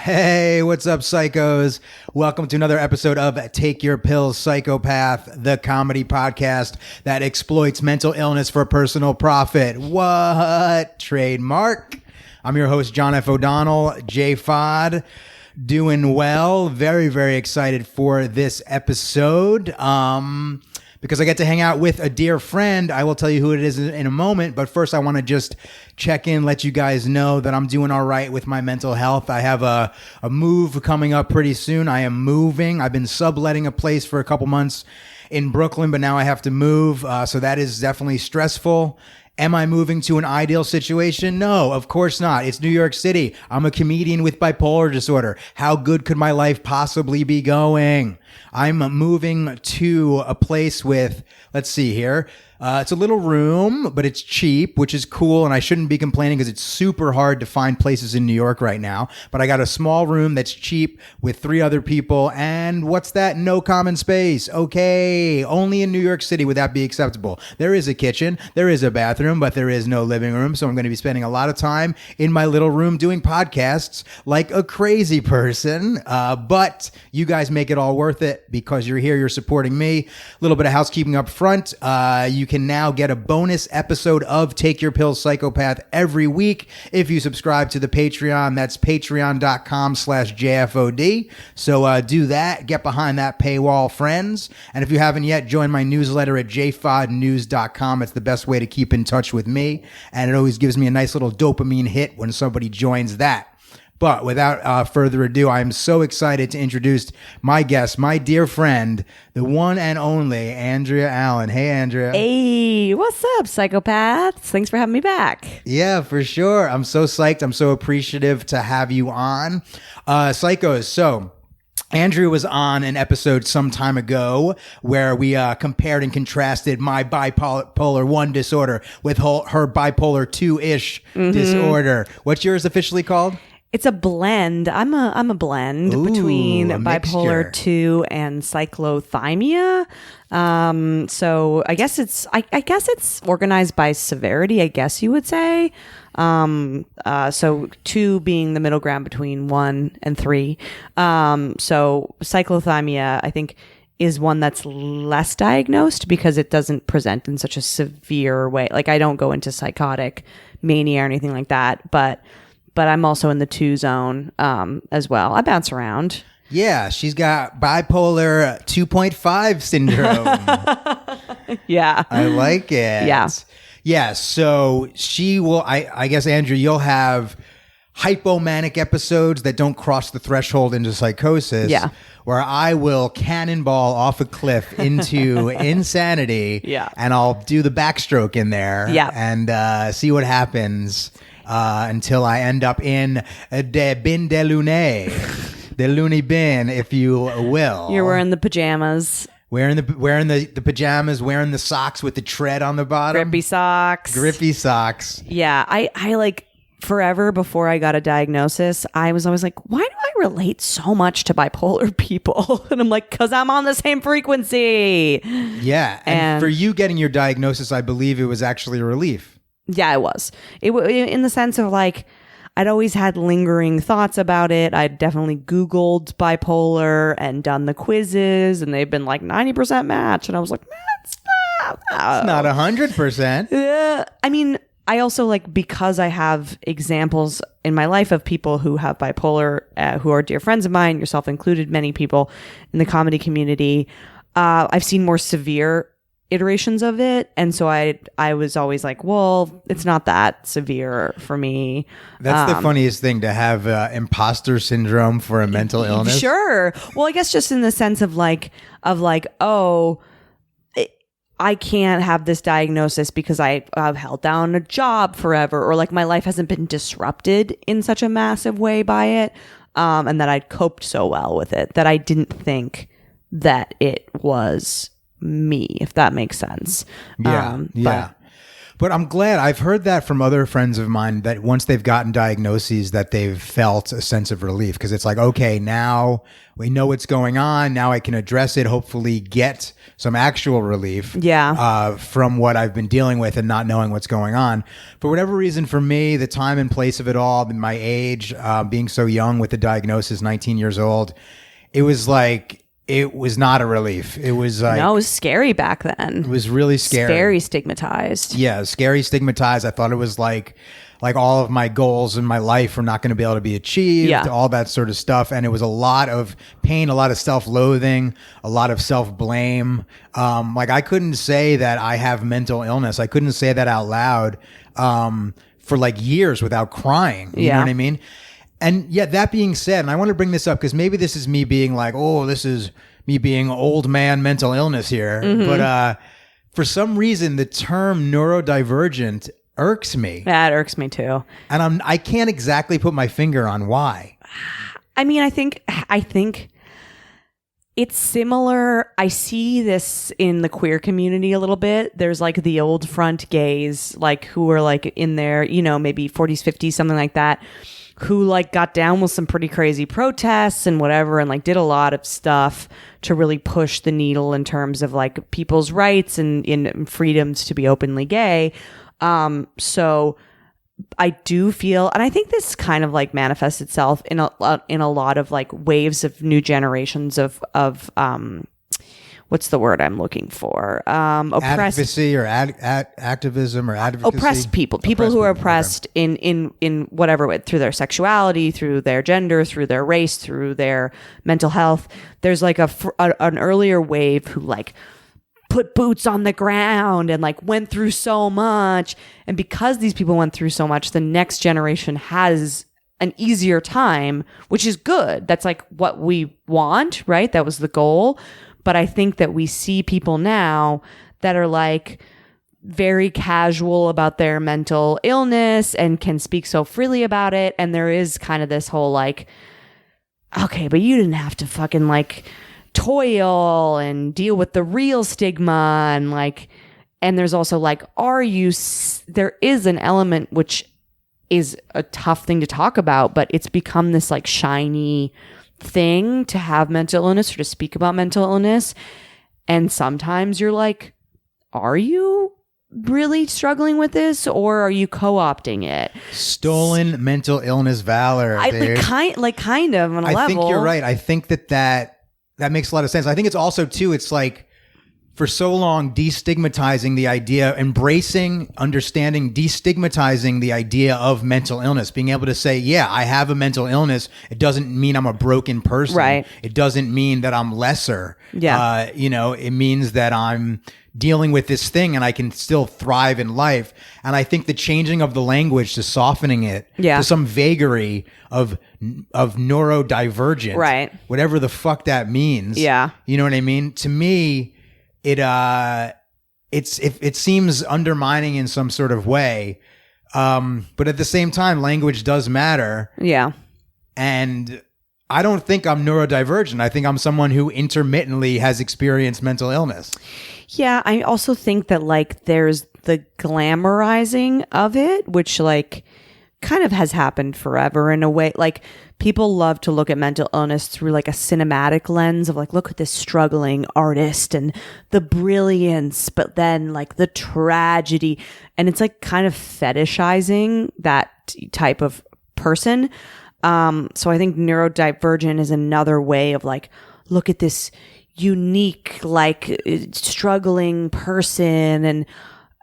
Hey, what's up, psychos? Welcome to another episode of Take Your Pills, Psychopath, the comedy podcast that exploits mental illness for personal profit. What? Trademark. I'm your host, John F. O'Donnell, J-Fod. Doing well. Very, very excited for this episode. Because I get to hang out with a dear friend. I will tell you who it is in a moment. But first, I want to just check in, let you guys know that I'm doing all right with my mental health. I have a move coming up pretty soon. I am moving. I've been subletting a place for a couple months in Brooklyn, but now I have to move. So that is definitely stressful. Am I moving to an ideal situation? No, of course not. It's New York City. I'm a comedian with bipolar disorder. How good could my life possibly be going? I'm moving to a place with, let's see here. It's a little room, but it's cheap, which is cool. And I shouldn't be complaining because it's super hard to find places in New York right now. But I got a small room that's cheap with 3 other people. And what's that? No common space. Okay. Only in New York City would that be acceptable. There is a kitchen. There is a bathroom, but there is no living room. So I'm going to be spending a lot of time in my little room doing podcasts like a crazy person. But you guys make it all worth it because you're here. You're supporting me. A little bit of housekeeping up front. You can now get a bonus episode of Take Your Pills, Psychopath every week if you subscribe to the Patreon. That's patreon.com/JFOD. So do that. Get behind that paywall, friends. And if you haven't yet, join my newsletter at jfodnews.com. It's the best way to keep in touch with me. And it always gives me a nice little dopamine hit when somebody joins that. But without further ado, I'm so excited to introduce my guest, my dear friend, the one and only Andrea Allan. Hey, Andrea. Hey, what's up, psychopaths? Thanks for having me back. Yeah, for sure. I'm so psyched. I'm so appreciative to have you on. Psychos, so Andrea was on an episode some time ago where we compared and contrasted my bipolar 1 disorder with her bipolar 2-ish disorder. What's yours officially called? It's a blend. I'm a blend between bipolar 2 and cyclothymia. So I guess it's organized by severity, I guess you would say. So 2 being the middle ground between 1 and 3. So cyclothymia, I think, is one that's less diagnosed because it doesn't present in such a severe way. Like, I don't go into psychotic mania or anything like that, but I'm also in the 2 zone as well. I bounce around. Yeah, she's got bipolar 2.5 syndrome. Yeah. I like it. Yeah. Yeah, so she will, I guess, Andrew, you'll have hypomanic episodes that don't cross the threshold into psychosis. Yeah. Where I will cannonball off a cliff into insanity. Yeah. And I'll do the backstroke in there. Yeah. And see what happens. Until I end up in the bin de lune, the loony bin, if you will. You're wearing the pajamas. Wearing the pajamas, wearing the socks with the tread on the bottom. Grippy socks. Yeah, I like forever before I got a diagnosis, I was always like, why do I relate so much to bipolar people? And I'm like, because I'm on the same frequency. Yeah, and for you getting your diagnosis, I believe it was actually a relief. Yeah, it was. In the sense of like, I'd always had lingering thoughts about it. I'd definitely Googled bipolar and done the quizzes, and they've been like 90% match. And I was like, it's not 100%. I mean, I also like, because I have examples in my life of people who have bipolar, who are dear friends of mine, yourself included, many people in the comedy community. I've seen more severe iterations of it, and so I was always like, well, it's not that severe for me. That's the funniest thing, to have imposter syndrome for a mental illness. Sure. Well, I guess just in the sense of like oh, I can't have this diagnosis because I've held down a job forever, or like my life hasn't been disrupted in such a massive way by it, and that I'd coped so well with it that I didn't think that it was me, if that makes sense. Yeah. But I'm glad. I've heard that from other friends of mine that once they've gotten diagnoses that they've felt a sense of relief because it's like, okay, now we know what's going on. Now I can address it, hopefully get some actual relief from what I've been dealing with and not knowing what's going on. For whatever reason, for me, the time and place of it all, my age, being so young with the diagnosis, 19 years old, it was like, it was not a relief. It was like... No, it was scary back then. It was really scary. Very stigmatized. Yeah, scary, stigmatized. I thought it was like all of my goals in my life were not going to be able to be achieved, all that sort of stuff. And it was a lot of pain, a lot of self-loathing, a lot of self-blame. Like I couldn't say that I have mental illness. I couldn't say that out loud for like years without crying. You know what I mean? And yet that being said, and I want to bring this up because maybe this is me being like, oh, this is me being old man mental illness here. But for some reason, the term neurodivergent irks me. That irks me too. And I can't exactly put my finger on why. I mean, I think it's similar. I see this in the queer community a little bit. There's like the old front gays, like who are like in their, you know, maybe 40s, 50s, something like that, who like got down with some pretty crazy protests and whatever and like did a lot of stuff to really push the needle in terms of like people's rights and in freedoms to be openly gay. So I do feel, and I think this kind of like manifests itself in a lot of like waves of new generations of what's the word I'm looking for? Oppressed, advocacy or activism or advocacy. Oppressed people who are oppressed in whatever way, through their sexuality, through their gender, through their race, through their mental health. There's like an earlier wave who like put boots on the ground and like went through so much. And because these people went through so much, the next generation has an easier time, which is good. That's like what we want, right? That was the goal. But I think that we see people now that are like very casual about their mental illness and can speak so freely about it. And there is kind of this whole like, okay, but you didn't have to fucking like toil and deal with the real stigma and like, and there's also like, there is an element which is a tough thing to talk about, but it's become this like shiny thing to have mental illness or to speak about mental illness. And sometimes you're like, are you really struggling with this or are you co-opting it? Stolen mental illness valor. Kind of on a level. I think you're right. I think that makes a lot of sense. I think it's also too, it's like for so long destigmatizing the idea, embracing, understanding, destigmatizing the idea of mental illness, being able to say, yeah, I have a mental illness. It doesn't mean I'm a broken person. Right. It doesn't mean that I'm lesser. Yeah. It means that I'm dealing with this thing and I can still thrive in life. And I think the changing of the language to softening it to some vagary of neurodivergent, right? Whatever the fuck that means. Yeah. You know what I mean? To me, it seems undermining in some sort of way. But at the same time, language does matter. Yeah. And I don't think I'm neurodivergent. I think I'm someone who intermittently has experienced mental illness. Yeah. I also think that like there's the glamorizing of it, which like kind of has happened forever in a way. Like people love to look at mental illness through like a cinematic lens of like, look at this struggling artist and the brilliance, but then like the tragedy. And it's like kind of fetishizing that type of person. So I think neurodivergent is another way of like, look at this unique, like struggling person. And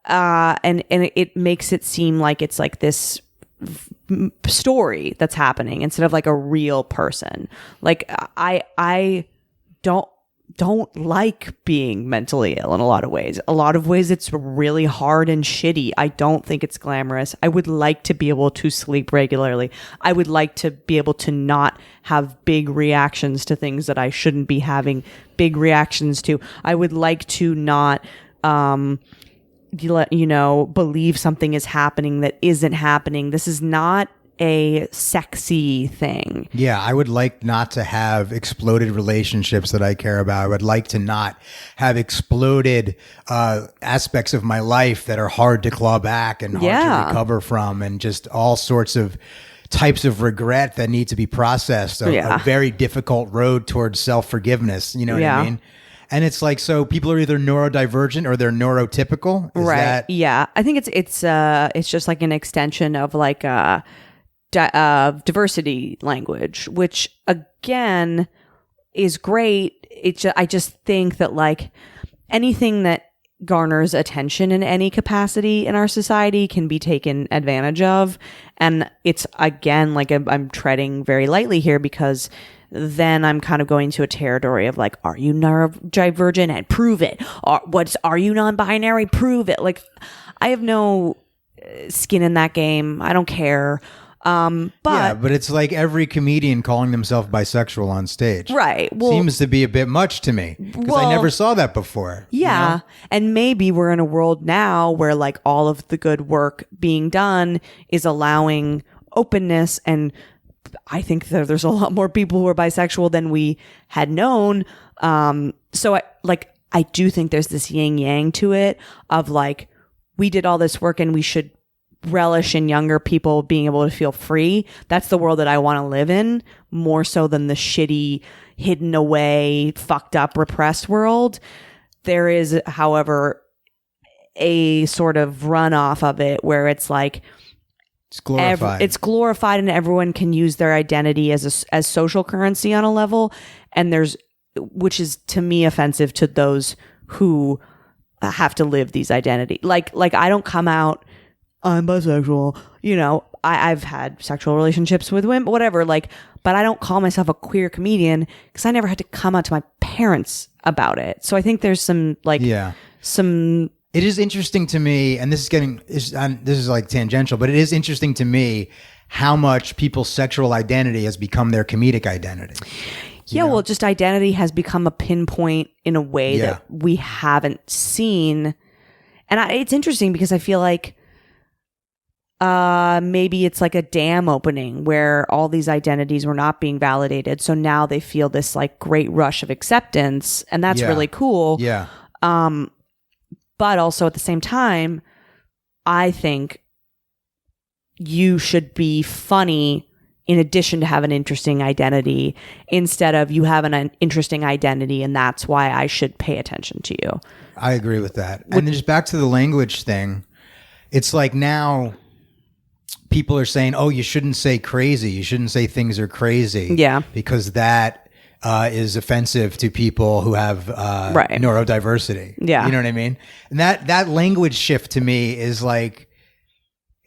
it makes it seem like it's like this story that's happening instead of like a real person. Like I don't like being mentally ill in a lot of ways. A lot of ways it's really hard and shitty. I don't think it's glamorous. I would like to be able to sleep regularly. I would like to be able to not have big reactions to things that I shouldn't be having big reactions to. I would like to not believe something is happening that isn't happening. This is not a sexy thing. Yeah, I would like not to have exploded relationships that I care about. I would like to not have exploded aspects of my life that are hard to claw back and hard to recover from, and just all sorts of types of regret that need to be processed. A very difficult road towards self-forgiveness. You know what I mean? And it's like, so people are either neurodivergent or they're neurotypical. Is that? Yeah. I think it's just like an extension of like diversity language, which again is great. I just think that like anything that garners attention in any capacity in our society can be taken advantage of. And it's, again, like I'm treading very lightly here, because then I'm kind of going to a territory of like, are you neurodivergent? And prove it. Are you non-binary? Prove it. Like, I have no skin in that game. I don't care. But it's like every comedian calling themselves bisexual on stage. Right. Well, seems to be a bit much to me, because I never saw that before. Yeah. You know? And maybe we're in a world now where like all of the good work being done is allowing openness, and I think that there's a lot more people who are bisexual than we had known. So I do think there's this yin yang to it of like, we did all this work and we should relish in younger people being able to feel free. That's the world that I want to live in, more so than the shitty, hidden away, fucked up, repressed world. There is, however, a sort of runoff of it where it's like, it's glorified. It's glorified, and everyone can use their identity as social currency on a level, and which is to me offensive to those who have to live these identities. Like I don't come out, I'm bisexual, you know, I've had sexual relationships with women, whatever, like, but I don't call myself a queer comedian because I never had to come out to my parents about it. So I think there's some it is interesting to me, and this is like tangential, but it is interesting to me how much people's sexual identity has become their comedic identity. Yeah, well, just identity has become a pinpoint in a way that we haven't seen. And it's interesting because I feel like maybe it's like a dam opening where all these identities were not being validated. So now they feel this like great rush of acceptance, and that's really cool. Yeah. But also at the same time, I think you should be funny in addition to have an interesting identity, instead of you have an interesting identity and that's why I should pay attention to you. I agree with that. And then just back to the language thing, it's like now people are saying, oh, you shouldn't say crazy. You shouldn't say things are crazy. Yeah. Because that is offensive to people who have neurodiversity. Yeah. You know what I mean? And that language shift to me is like,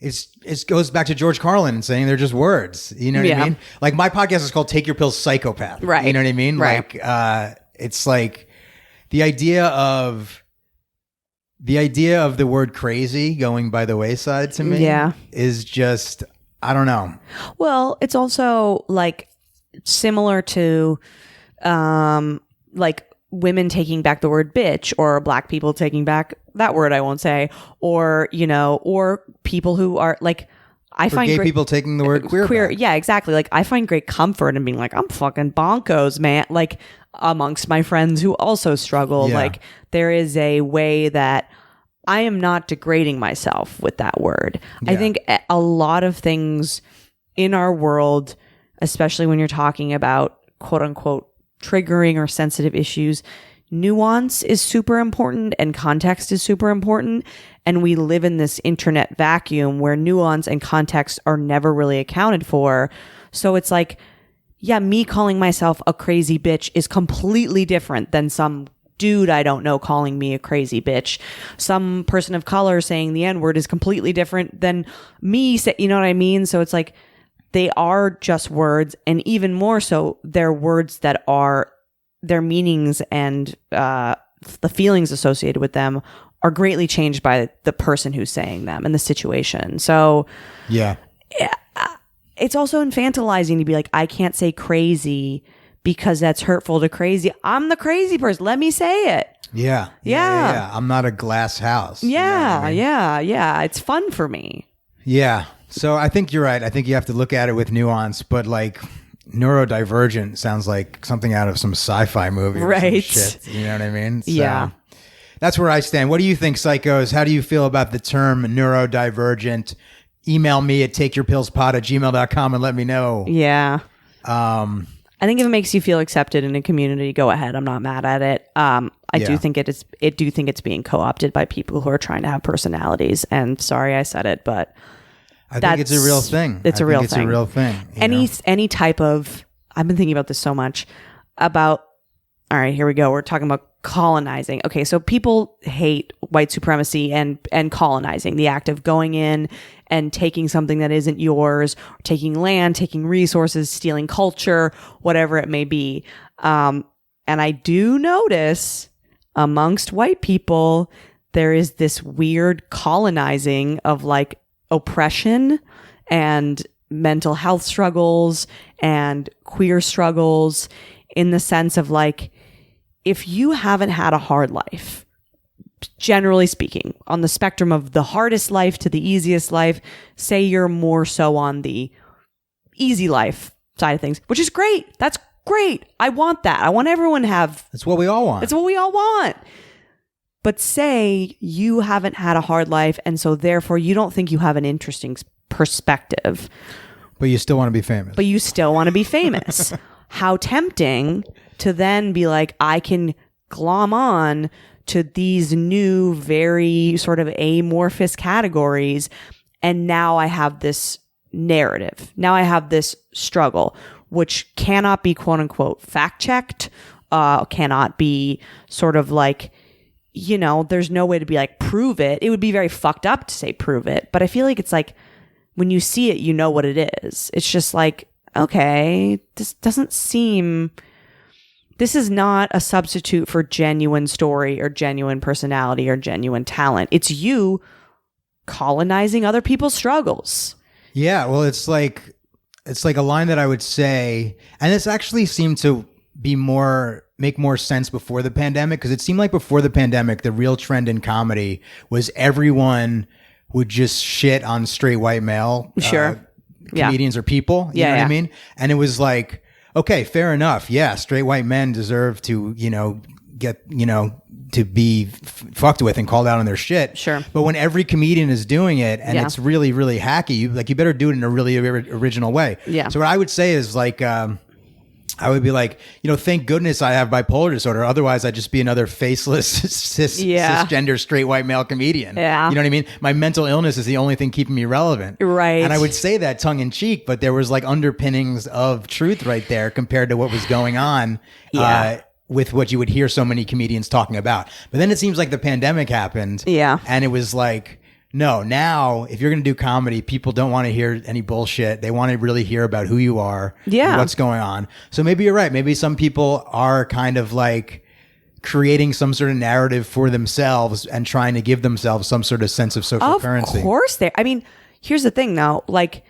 it goes back to George Carlin and saying they're just words. You know what I mean? Like my podcast is called Take Your Pills Psychopath. Right. You know what I mean? Right. Like, it's like the idea of the word crazy going by the wayside to me is just, I don't know. Well, it's also like similar to like women taking back the word bitch, or Black people taking back that word I won't say, or, you know, or people who are like, I find gay people taking the word queer back. Yeah, exactly. Like I find great comfort in being like, I'm fucking bonkos, man. Like amongst my friends who also struggle, like there is a way that I am not degrading myself with that word. I think a lot of things in our world, especially when you're talking about quote unquote triggering or sensitive issues, nuance is super important and context is super important. And we live in this internet vacuum where nuance and context are never really accounted for. So it's like, yeah, me calling myself a crazy bitch is completely different than some dude I don't know calling me a crazy bitch. Some person of color saying the N-word is completely different than me you know what I mean? So it's like, they are just words, and even more so, they're words that are, their meanings and the feelings associated with them are greatly changed by the person who's saying them and the situation. So it's also infantilizing to be like, I can't say crazy because that's hurtful to crazy. I'm the crazy person. Let me say it. Yeah. I'm not a glass house. Yeah. You know what I mean? Yeah. It's fun for me. Yeah. So I think you're right. I think you have to look at it with nuance, but like neurodivergent sounds like something out of some sci-fi movie. Right. Or some shit, you know what I mean? So Yeah. that's where I stand. What do you think, psychos? How do you feel about the term neurodivergent? Email me at takeyourpillspod@gmail.com and let me know. Yeah. I think if it makes you feel accepted in a community, go ahead. I'm not mad at it. I do think it's being co-opted by people who are trying to have personalities. And sorry I said it, but I think it's a real thing. It's a real thing. Any type of, I've been thinking about this so much about, all right, here we go. We're talking about colonizing. Okay, so people hate white supremacy and colonizing, the act of going in and taking something that isn't yours, taking land, taking resources, stealing culture, whatever it may be. And I do notice amongst white people, there is this weird colonizing of like oppression and mental health struggles and queer struggles, in the sense of like, if you haven't had a hard life, generally speaking, on the spectrum of the hardest life to the easiest life, say you're more so on the easy life side of things, which is great. That's great. I want that. I want everyone to have. That's what we all want. It's what we all want. But say you haven't had a hard life, and so therefore you don't think you have an interesting perspective. But you still want to be famous. How tempting to then be like, I can glom on to these new, very sort of amorphous categories. And now I have this narrative. Now I have this struggle, which cannot be quote unquote fact checked, cannot be sort of like, you know, there's no way to be like, prove it. It would be very fucked up to say prove it. But I feel like it's like, when you see it, you know what it is. It's just like, okay, this is not a substitute for genuine story or genuine personality or genuine talent. It's you colonizing other people's struggles. Yeah, well, it's like a line that I would say, and this actually seemed to make more sense before the pandemic, because it seemed like before the pandemic, the real trend in comedy was everyone would just shit on straight white male comedians or people. You know what I mean? And it was like, okay, fair enough. Yeah, straight white men deserve to, get, to be fucked with and called out on their shit. Sure. But when every comedian is doing it and it's really, really hacky, you better do it in a really original way. Yeah. So what I would say is like, I would be like, thank goodness I have bipolar disorder. Otherwise, I'd just be another faceless cisgender straight white male comedian. Yeah. You know what I mean? My mental illness is the only thing keeping me relevant. Right. And I would say that tongue in cheek, but there was like underpinnings of truth right there compared to what was going on with what you would hear so many comedians talking about. But then it seems like the pandemic happened. Yeah. And it was like, no, now if you're going to do comedy, people don't want to hear any bullshit. They want to really hear about who you are, and what's going on. So maybe you're right. Maybe some people are kind of like creating some sort of narrative for themselves and trying to give themselves some sort of sense of social currency. Of course here's the thing though, like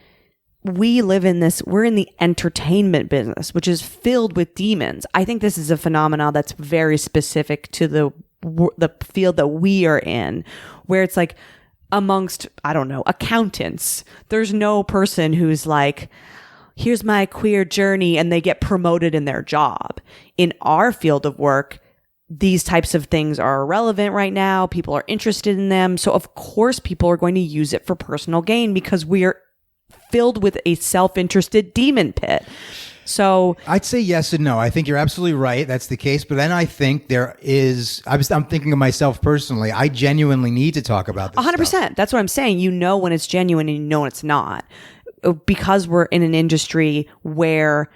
we're in the entertainment business, which is filled with demons. I think this is a phenomenon that's very specific to the field that we are in, where it's like, amongst, I don't know, accountants, there's no person who's like, here's my queer journey, and they get promoted in their job. In our field of work, these types of things are relevant right now. People are interested in them. So of course people are going to use it for personal gain, because we are filled with a self-interested demon pit. So I'd say yes and no. I think you're absolutely right. That's the case. But then I think I'm thinking of myself personally. I genuinely need to talk about this 100%. stuff. That's what I'm saying. You know when it's genuine and you know when it's not. Because we're in an industry where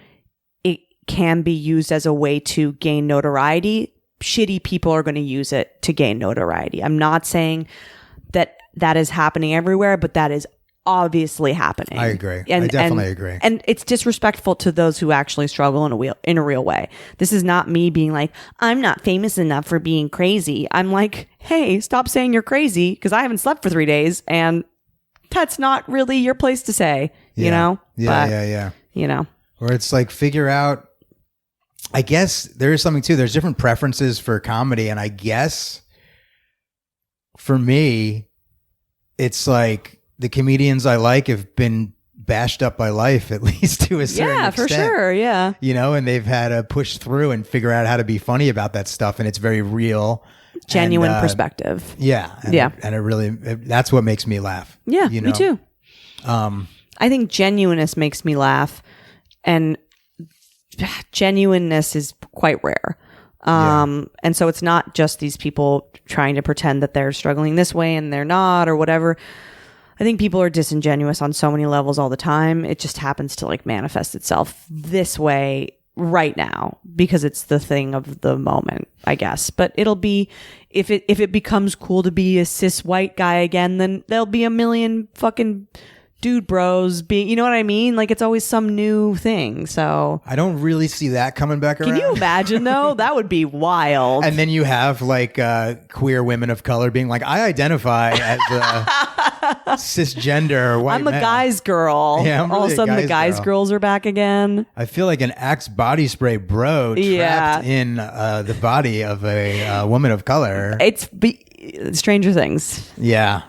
it can be used as a way to gain notoriety, shitty people are going to use it to gain notoriety. I'm not saying that is happening everywhere, but that is obviously happening. I agree. I definitely agree. And it's disrespectful to those who actually struggle in a real way. This is not me being like, I'm not famous enough for being crazy. I'm like, hey, stop saying you're crazy, because I haven't slept for 3 days, and that's not really your place to say, you know? Yeah. Or it's like, figure out, I guess there is something too. There's different preferences for comedy. And I guess for me, it's like, the comedians I like have been bashed up by life, at least to a certain extent. For sure. Yeah. And they've had to push through and figure out how to be funny about that stuff. And it's very real. Genuine perspective. Yeah. And it really, that's what makes me laugh. Yeah, me too. I think genuineness makes me laugh, and genuineness is quite rare. And so it's not just these people trying to pretend that they're struggling this way and they're not, or whatever. I think people are disingenuous on so many levels all the time. It just happens to like manifest itself this way right now because it's the thing of the moment, I guess. But it'll be, if it becomes cool to be a cis white guy again, then there'll be a million fucking dude bros being, you know what I mean? Like, it's always some new thing. So I don't really see that coming back around. Can you imagine though? That would be wild. And then you have like queer women of color being like, I identify as a cisgender white I'm a man. Guy's girl. Yeah, I'm really all of a sudden the guys girls are back again. I feel like an Axe body spray bro trapped in the body of a woman of color. It's Stranger Things. Yeah.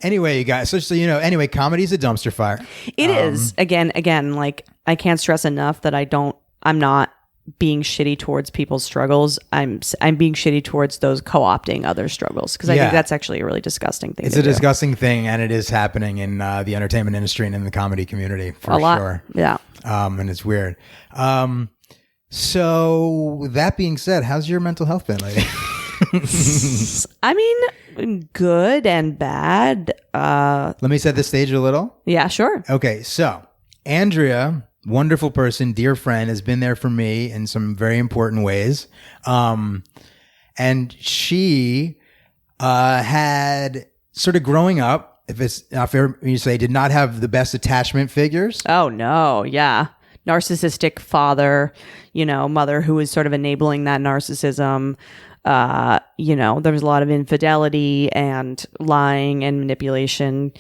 Anyway, you guys, so anyway, comedy's a dumpster fire. It is. Again, like, I can't stress enough that I'm not being shitty towards people's struggles. I'm being shitty towards those co-opting other struggles, because I think that's actually a really disgusing thing. It's a disgusting thing, and it is happening in the entertainment industry and in the comedy community for sure. Yeah. And it's weird. So that being said, how's your mental health been, lady? I mean, good and bad. Let me set the stage a little. Yeah, sure. Okay, so Andrea, wonderful person, dear friend, has been there for me in some very important ways. And she had sort of growing up, if it's not fair, you say, did not have the best attachment figures. Oh, no. Yeah. Narcissistic father, mother who was sort of enabling that narcissism. There was a lot of infidelity and lying and manipulation,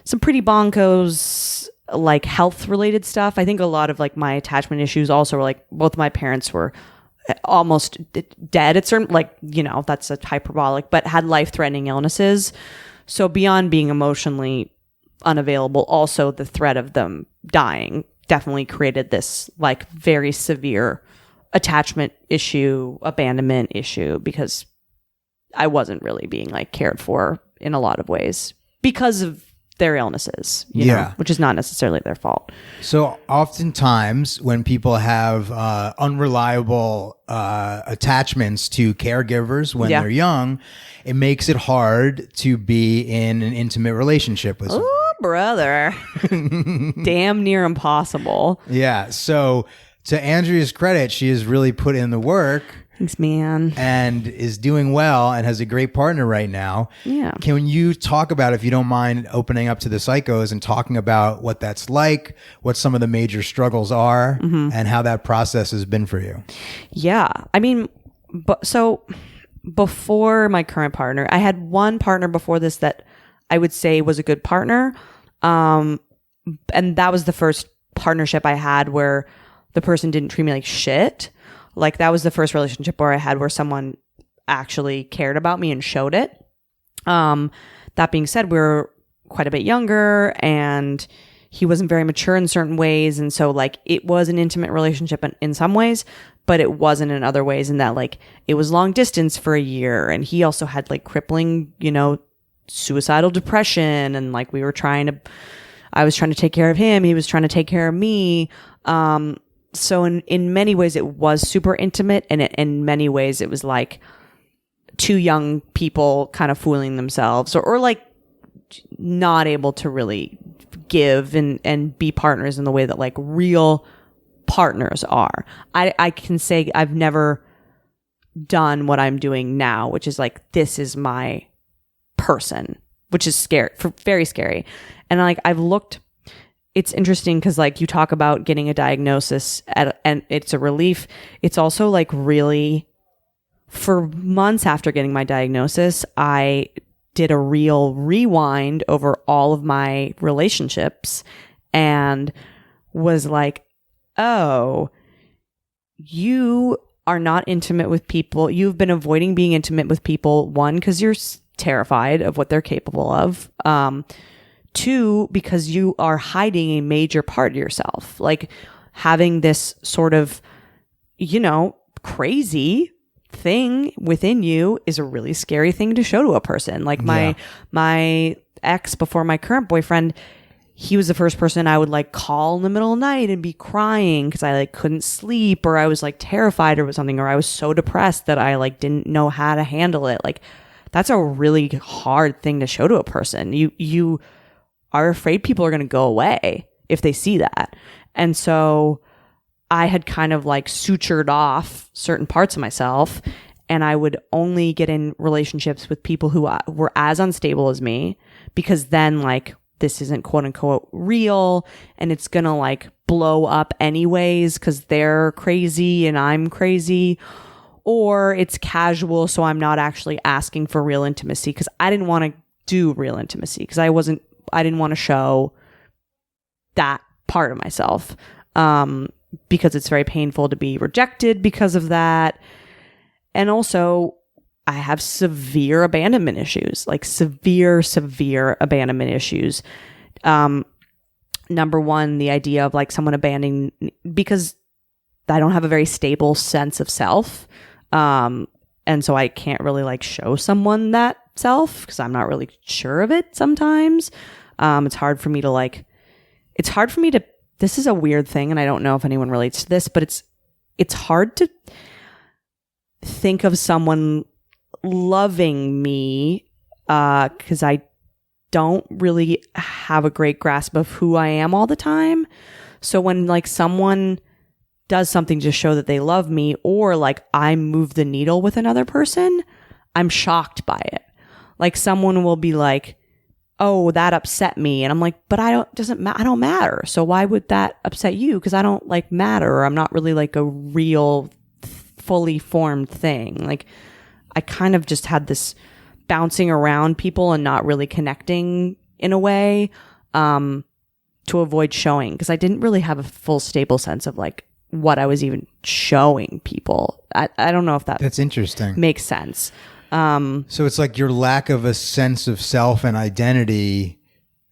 some pretty bonkos, like health related stuff. I think a lot of like my attachment issues also were like, both my parents were almost dead at certain, like, that's a hyperbolic, but had life threatening illnesses. So beyond being emotionally unavailable, also the threat of them dying definitely created this like very severe attachment issue, abandonment issue, because I wasn't really being like cared for in a lot of ways because of their illnesses, you know, which is not necessarily their fault. So oftentimes when people have unreliable attachments to caregivers when they're young, it makes it hard to be in an intimate relationship with someone. Oh, brother. Damn near impossible. Yeah. So to Andrea's credit, she has really put in the work. Thanks, man. And is doing well and has a great partner right now. Yeah. Can you talk about, if you don't mind, opening up to the psychos and talking about what that's like, what some of the major struggles are, and how that process has been for you? Yeah. I mean, so before my current partner, I had one partner before this that I would say was a good partner. And that was the first partnership I had where the person didn't treat me like shit. Like, that was the first relationship where I had where someone actually cared about me and showed it. That being said, we were quite a bit younger and he wasn't very mature in certain ways. And so like, it was an intimate relationship in some ways, but it wasn't in other ways, in that like it was long distance for a year. And he also had like crippling, suicidal depression. And like, I was trying to take care of him. He was trying to take care of me. So in many ways it was super intimate, and in many ways it was like two young people kind of fooling themselves or like not able to really give and be partners in the way that like real partners are. I can say I've never done what I'm doing now, which is like, this is my person, which is scary, very scary. And like, I've looked, it's interesting because like you talk about getting a diagnosis and it's a relief. It's also like really, for months after getting my diagnosis, I did a real rewind over all of my relationships and was like, oh, you are not intimate with people. You've been avoiding being intimate with people. One, because you're terrified of what they're capable of. 2, because you are hiding a major part of yourself. Like having this sort of, crazy thing within you is a really scary thing to show to a person. Like my ex before my current boyfriend, he was the first person I would like call in the middle of the night and be crying because I like couldn't sleep, or I was like terrified or something, or I was so depressed that I like didn't know how to handle it. Like that's a really hard thing to show to a person. You are afraid people are going to go away if they see that. And so I had kind of like sutured off certain parts of myself, and I would only get in relationships with people who were as unstable as me, because then like this isn't quote unquote real and it's going to like blow up anyways because they're crazy and I'm crazy, or it's casual. So I'm not actually asking for real intimacy because I didn't want to do real intimacy because I didn't want to show that part of myself. Because it's very painful to be rejected because of that. And also I have severe abandonment issues, like severe abandonment issues. Number one, the idea of like someone abandoning, because I don't have a very stable sense of self. And so I can't really like show someone that self because I'm not really sure of it sometimes. It's hard for me to, this is a weird thing, and I don't know if anyone relates to this, but it's hard to think of someone loving me because I don't really have a great grasp of who I am all the time. So when like someone does something to show that they love me, or like I move the needle with another person, I'm shocked by it. Like someone will be like, oh, that upset me. And I'm like, but I don't matter. So why would that upset you? Because I don't like matter, or I'm not really like a real fully formed thing. Like I kind of just had this bouncing around people and not really connecting in a way to avoid showing, because I didn't really have a full stable sense of like what I was even showing people. I don't know if that's interesting. Makes sense. So it's like your lack of a sense of self and identity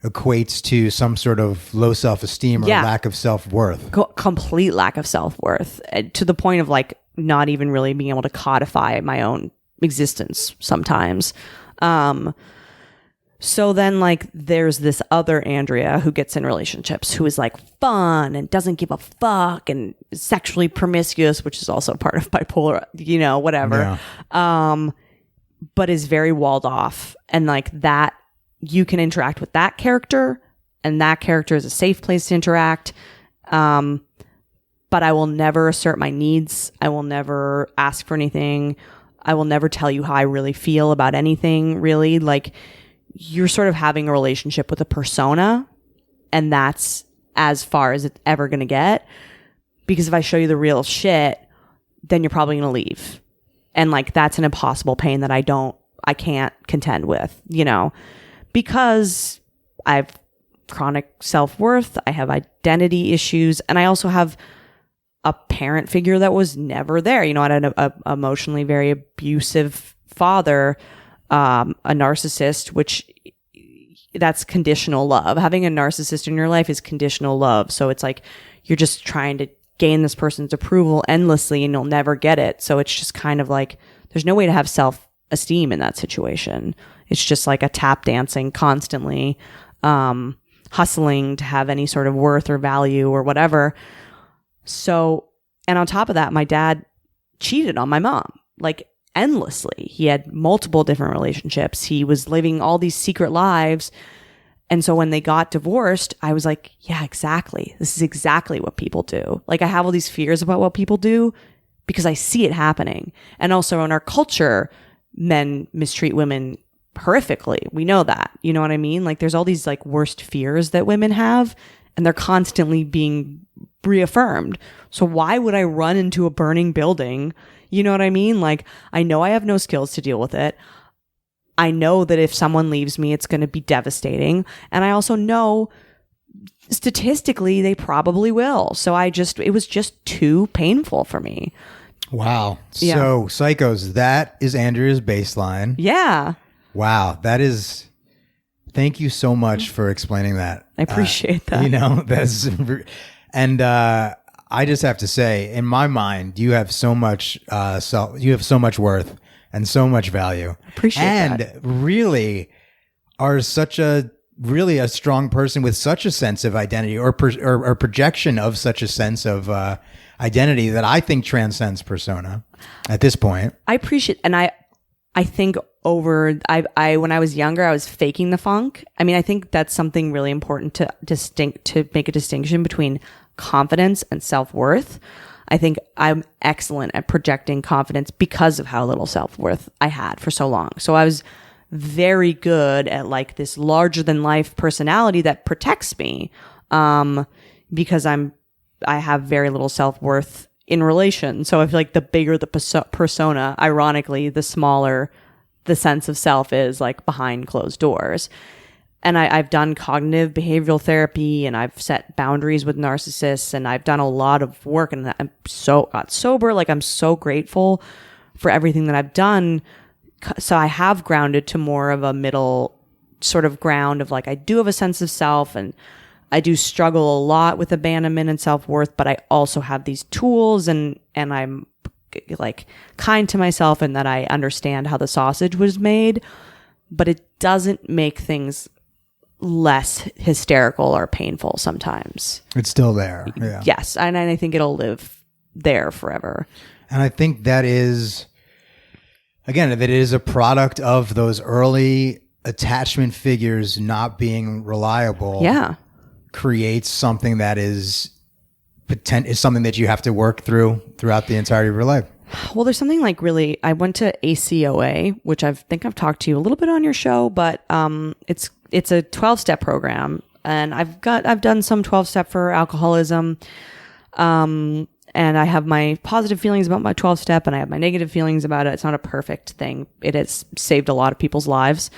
equates to some sort of low self-esteem or lack of self-worth. Complete lack of self-worth, to the point of like not even really being able to codify my own existence sometimes. So then like there's this other Andrea who gets in relationships who is like fun and doesn't give a fuck and sexually promiscuous, which is also part of bipolar, whatever. Yeah. But is very walled off, and like that you can interact with that character, and that character is a safe place to interact. But I will never assert my needs. I will never ask for anything. I will never tell you how I really feel about anything, really. Like you're sort of having a relationship with a persona, and that's as far as it's ever going to get. Because if I show you the real shit, then you're probably going to leave. And like, that's an impossible pain that I can't contend with, because I have chronic self-worth, I have identity issues, and I also have a parent figure that was never there. I had an emotionally very abusive father, a narcissist, which that's conditional love. Having a narcissist in your life is conditional love. So it's like, you're just trying to gain this person's approval endlessly and you'll never get it. So it's just kind of like, there's no way to have self-esteem in that situation. It's just like a tap dancing constantly, hustling to have any sort of worth or value or whatever. So, and on top of that, my dad cheated on my mom, like endlessly. He had multiple different relationships. He was living all these secret lives. And so when they got divorced, I was like, yeah, exactly. This is exactly what people do. Like I have all these fears about what people do because I see it happening. And also in our culture, men mistreat women horrifically. We know that. You know what I mean? Like there's all these like worst fears that women have, and they're constantly being reaffirmed. So why would I run into a burning building? You know what I mean? Like I know I have no skills to deal with it. I know that if someone leaves me, it's going to be devastating. And I also know statistically they probably will. So it was just too painful for me. Wow. Yeah. So Psychos, that is Andrea's baseline. Yeah. Wow. Thank you so much for explaining that. I appreciate that. And I just have to say, in my mind, you have so much you have so much worth and so much value. Appreciate that. And really are such a strong person with such a sense of identity or projection of such a sense of identity that I think transcends persona at this point. I appreciate, and I think when I was younger, I was faking the funk. I mean, I think that's something really important to make a distinction between confidence and self-worth. I think I'm excellent at projecting confidence because of how little self-worth I had for so long. So I was very good at like this larger than life personality that protects me, because I have very little self-worth in relation. So I feel like the bigger the persona, ironically, the smaller the sense of self is, like behind closed doors. And I've done cognitive behavioral therapy, and I've set boundaries with narcissists, and I've done a lot of work, and I'm got sober. Like, I'm so grateful for everything that I've done. So I have grounded to more of a middle sort of ground of like, I do have a sense of self, and I do struggle a lot with abandonment and self-worth, but I also have these tools, and I'm like kind to myself, and that I understand how the sausage was made, but it doesn't make things less hysterical or painful sometimes. It's still there. Yeah. Yes. And I think it'll live there forever. And I think that is a product of those early attachment figures not being reliable. Yeah. Creates something that is something that you have to work throughout the entirety of your life. Well, there's something like I went to ACOA, which I think I've talked to you a little bit on your show, but it's a 12-step program, and I've done some 12-step for alcoholism, and I have my positive feelings about my 12-step, and I have my negative feelings about it. It's not a perfect thing. It has saved a lot of people's lives,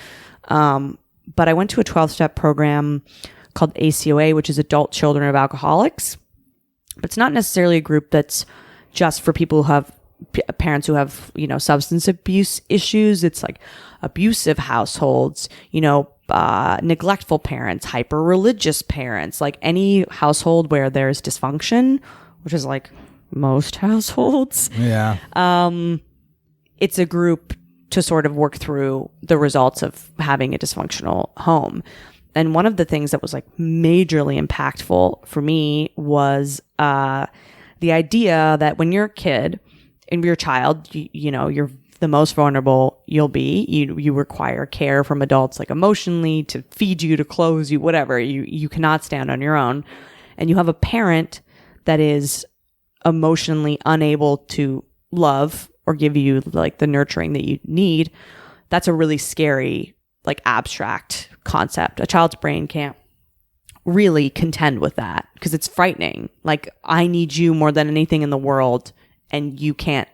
but I went to a 12-step program called ACOA, which is Adult Children of Alcoholics. But it's not necessarily a group that's just for people who have parents who have, substance abuse issues. It's like abusive households, neglectful parents, hyper-religious parents, like any household where there's dysfunction, which is like most households. Yeah. It's a group to sort of work through the results of having a dysfunctional home. And one of the things that was like majorly impactful for me was the idea that when you're a kid and you're a child, you're the most vulnerable you'll be. You require care from adults, like emotionally, to feed you, to clothe you, whatever. You cannot stand on your own. And you have a parent that is emotionally unable to love or give you like the nurturing that you need. That's a really scary, like abstract concept. A child's brain can't really contend with that because it's frightening. Like, I need you more than anything in the world, and you can't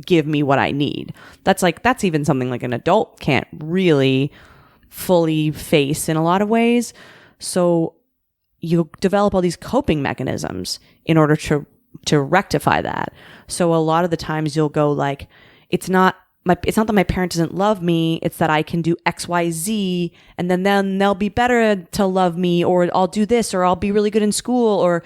give me what I need. That's even something like an adult can't really fully face in a lot of ways. So you develop all these coping mechanisms in order to rectify that. So a lot of the times you'll go like, it's not that my parent doesn't love me. It's that I can do X, Y, Z, and then they'll be better to love me, or I'll do this, or I'll be really good in school, or,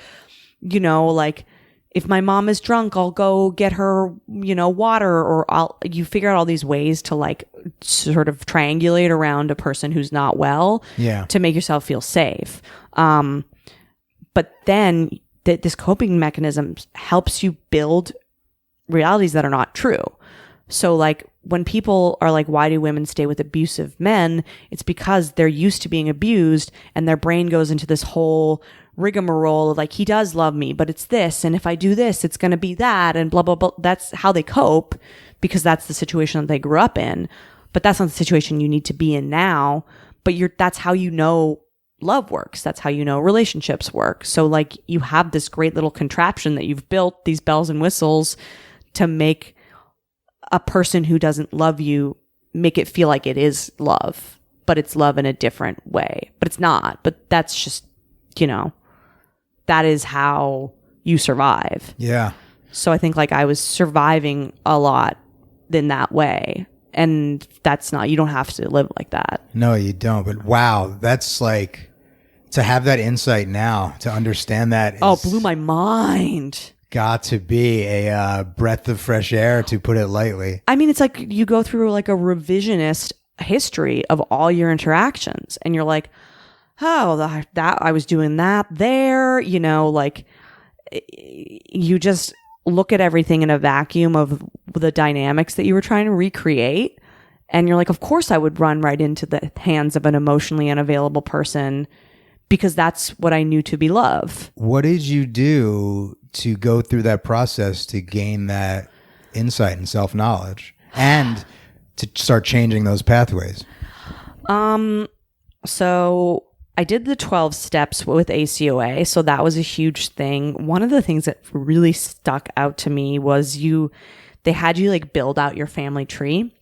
like if my mom is drunk, I'll go get her, water, or you figure out all these ways to like sort of triangulate around a person who's not well, to make yourself feel safe. But then this coping mechanism helps you build realities that are not true. So like when people are like, why do women stay with abusive men? It's because they're used to being abused, and their brain goes into this whole rigmarole of like, he does love me, but it's this. And if I do this, it's going to be that, and blah, blah, blah. That's how they cope because that's the situation that they grew up in. But that's not the situation you need to be in now. But that's how love works. That's how relationships work. So like you have this great little contraption that you've built, these bells and whistles, to make a person who doesn't love you make it feel like it is love, but it's love in a different way. But it's not. But that's just, that is how you survive. Yeah. So I think like I was surviving a lot in that way. And that's not, you don't have to live like that. No, you don't. But wow, that's like, to have that insight now, to understand that. Blew my mind. Got to be a breath of fresh air, to put it lightly. I mean, it's like you go through like a revisionist history of all your interactions, and you're like, oh, that I was doing that there, you know, like you just look at everything in a vacuum of the dynamics that you were trying to recreate. And you're like, of course I would run right into the hands of an emotionally unavailable person, because that's what I knew to be love. What did you do to go through that process to gain that insight and self-knowledge and to start changing those pathways? So I did the 12 steps with ACOA. So that was a huge thing. One of the things that really stuck out to me was they had you like build out your family tree,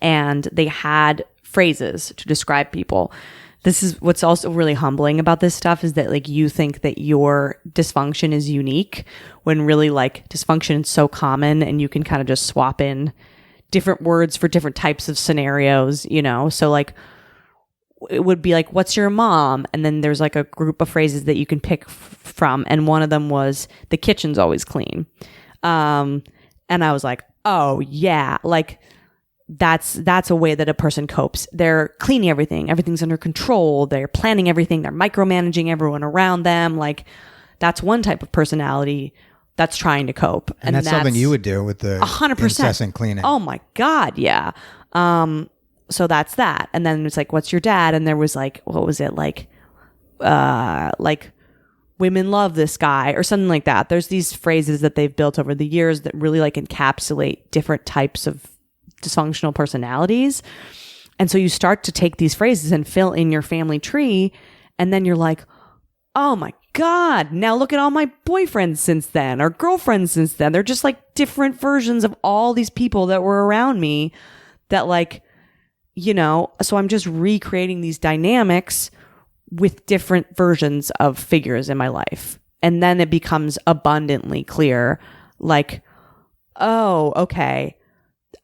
and they had phrases to describe people. This is what's also really humbling about this stuff, is that like you think that your dysfunction is unique, when really like dysfunction is so common, and you can kind of just swap in different words for different types of scenarios, you know? So like it would be like, what's your mom? And then there's like a group of phrases that you can pick from. And one of them was, the kitchen's always clean. And I was like, oh yeah, like that's a way that a person copes. They're cleaning everything. Everything's under control. They're planning everything. They're micromanaging everyone around them. Like that's one type of personality that's trying to cope. And that's something you would do with the 100% incessant cleaning. Oh my God. Yeah. So that's that. And then it's like, what's your dad? And there was like, what was it? Like women love this guy or something like that. There's these phrases that they've built over the years that really like encapsulate different types of dysfunctional personalities. And so you start to take these phrases and fill in your family tree. And then you're like, oh my God, now look at all my boyfriends since then, or girlfriends since then. They're just like different versions of all these people that were around me that like, you know, so I'm just recreating these dynamics with different versions of figures in my life. And then it becomes abundantly clear, like, oh, okay,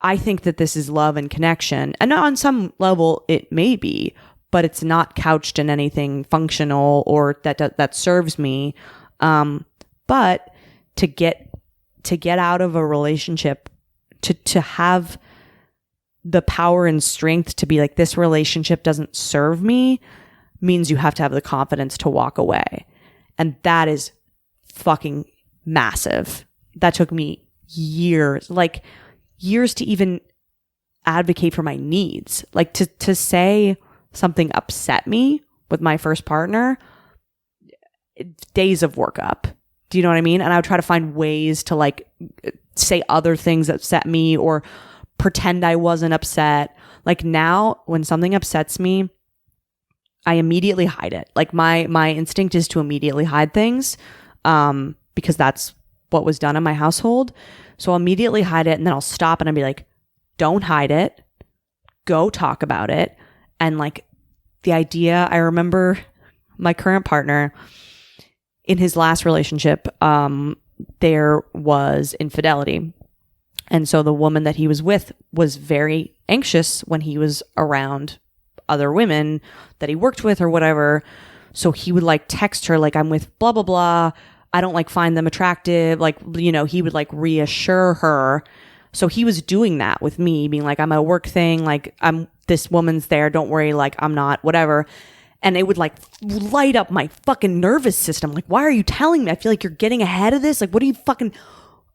I think that this is love and connection. And on some level it may be, but it's not couched in anything functional or that serves me. But to get out of a relationship, to have the power and strength to be like, this relationship doesn't serve me, means you have to have the confidence to walk away. And that is fucking massive. That took me years to even advocate for my needs. Like to say something upset me with my first partner, days of workup. Do you know what I mean? And I would try to find ways to like say other things that upset me or pretend I wasn't upset. Like now when something upsets me, I immediately hide it. Like my instinct is to immediately hide things, because that's what was done in my household. So I'll immediately hide it, and then I'll stop and I'll be like, don't hide it. Go talk about it. And like the idea, I remember my current partner in his last relationship, there was infidelity. And so the woman that he was with was very anxious when he was around other women that he worked with or whatever. So he would like text her like, I'm with blah, blah, blah. I don't like find them attractive. Like, you know, he would like reassure her. So he was doing that with me, being like, I'm a work thing. Like this woman's there. Don't worry. Like I'm not, whatever. And it would like light up my fucking nervous system. Like, why are you telling me? I feel like you're getting ahead of this. Like, what are you fucking,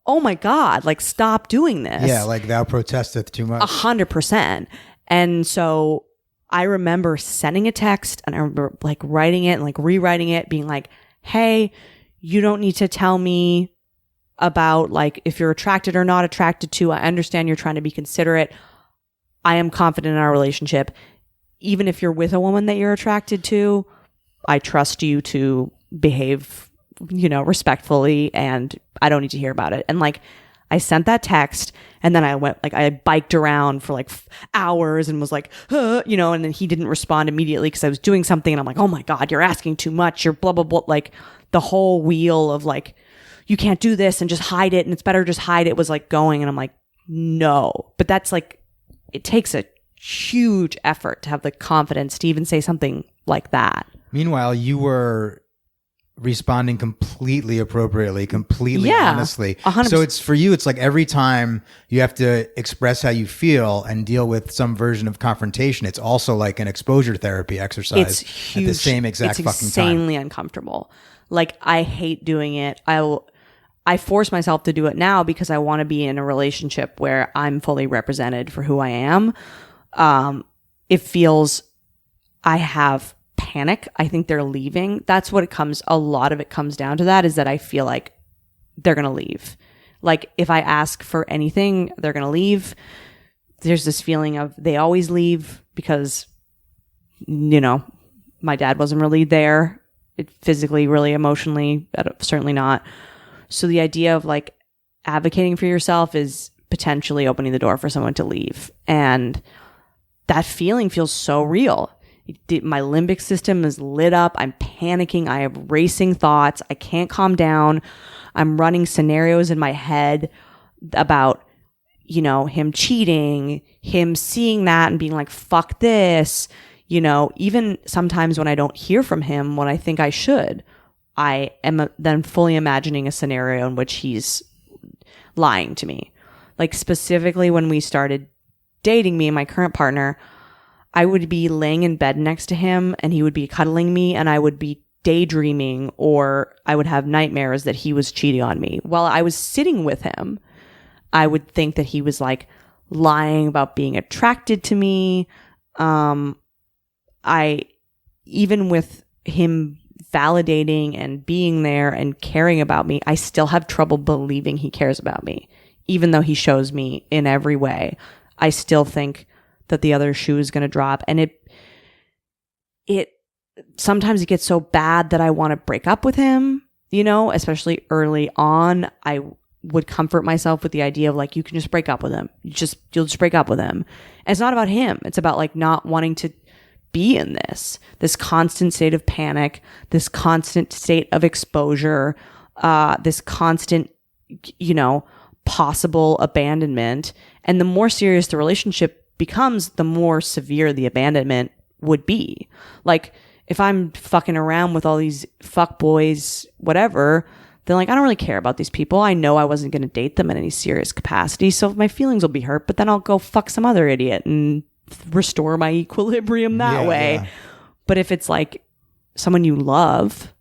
oh my God, like stop doing this. Yeah. Like thou protesteth too much. 100%. And so I remember sending a text, and I remember like writing it and like rewriting it, being like, hey, you don't need to tell me about like if you're attracted or not attracted to. I understand you're trying to be considerate. I am confident in our relationship. Even if you're with a woman that you're attracted to, I trust you to behave, you know, respectfully, and I don't need to hear about it. And like I sent that text, and then I went like I biked around for like hours and was like, you know, and then he didn't respond immediately because I was doing something, and I'm like, oh my God, you're asking too much. You're blah blah blah. Like the whole wheel of like, you can't do this and just hide it, and it's better just hide it was like going, and I'm like, no. But that's like it takes a huge effort to have the confidence to even say something like that. Meanwhile, you were responding completely appropriately, completely honestly. 100%. So it's for you, it's like every time you have to express how you feel and deal with some version of confrontation, it's also like an exposure therapy exercise. It's huge. At the same exact it's fucking time. insanely uncomfortable. Like, I hate doing it. I force myself to do it now because I want to be in a relationship where I'm fully represented for who I am. It feels, I have panic. I think they're leaving. That's what a lot of it comes down to, that is that I feel like they're going to leave. Like, if I ask for anything, they're going to leave. There's this feeling of they always leave because, my dad wasn't really there physically, really, emotionally, certainly not. So the idea of like advocating for yourself is potentially opening the door for someone to leave. And that feeling feels so real. My limbic system is lit up. I'm panicking. I have racing thoughts. I can't calm down. I'm running scenarios in my head about, him cheating, him seeing that and being like, fuck this. Even sometimes when I don't hear from him when I think I should, I am then fully imagining a scenario in which he's lying to me. Like, specifically when we started dating, me and my current partner, I would be laying in bed next to him and he would be cuddling me and I would be daydreaming, or I would have nightmares that he was cheating on me. While I was sitting with him, I would think that he was like lying about being attracted to me. Even with him validating and being there and caring about me, I still have trouble believing he cares about me. Even though he shows me in every way, I still think that the other shoe is going to drop. And it sometimes it gets so bad that I want to break up with him, especially early on. I would comfort myself with the idea of like, you can just break up with him. You'll just break up with him. And it's not about him. It's about like not wanting to be in this constant state of panic, this constant state of exposure, this constant, possible abandonment. And the more serious the relationship becomes, the more severe the abandonment would be. Like, if I'm fucking around with all these fuck boys, whatever, then like, I don't really care about these people. I know I wasn't going to date them in any serious capacity, so my feelings will be hurt, but then I'll go fuck some other idiot and restore my equilibrium that way. Yeah. But if it's like someone you love,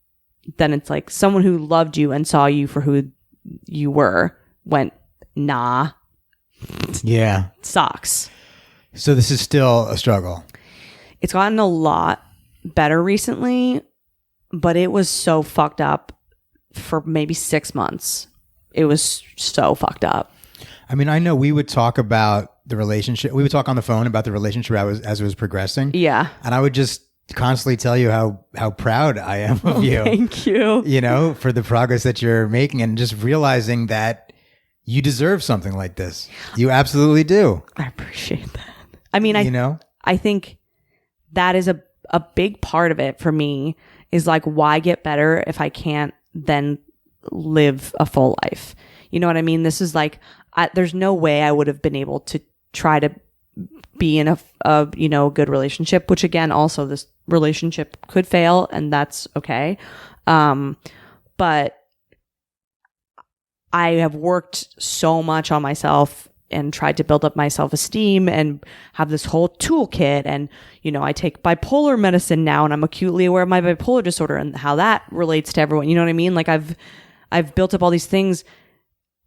then it's like someone who loved you and saw you for who you were went, nah. Yeah. Sucks. So this is still a struggle. It's gotten a lot better recently, but it was so fucked up for maybe 6 months. It was so fucked up. I mean, I know we would talk about the relationship. We would talk on the phone about the relationship as it was progressing. Yeah. And I would just constantly tell you how proud I am of you. Thank you. For the progress that you're making, and just realizing that you deserve something like this. You absolutely do. I appreciate that. I mean, I think that is a big part of it for me, is like, why get better if I can't then live a full life? You know what I mean? This is like, there's no way I would have been able to try to be in a good relationship, which again, also this relationship could fail and that's okay. But I have worked so much on myself and tried to build up my self-esteem and have this whole toolkit. And, I take bipolar medicine now and I'm acutely aware of my bipolar disorder and how that relates to everyone. You know what I mean? Like, I've built up all these things.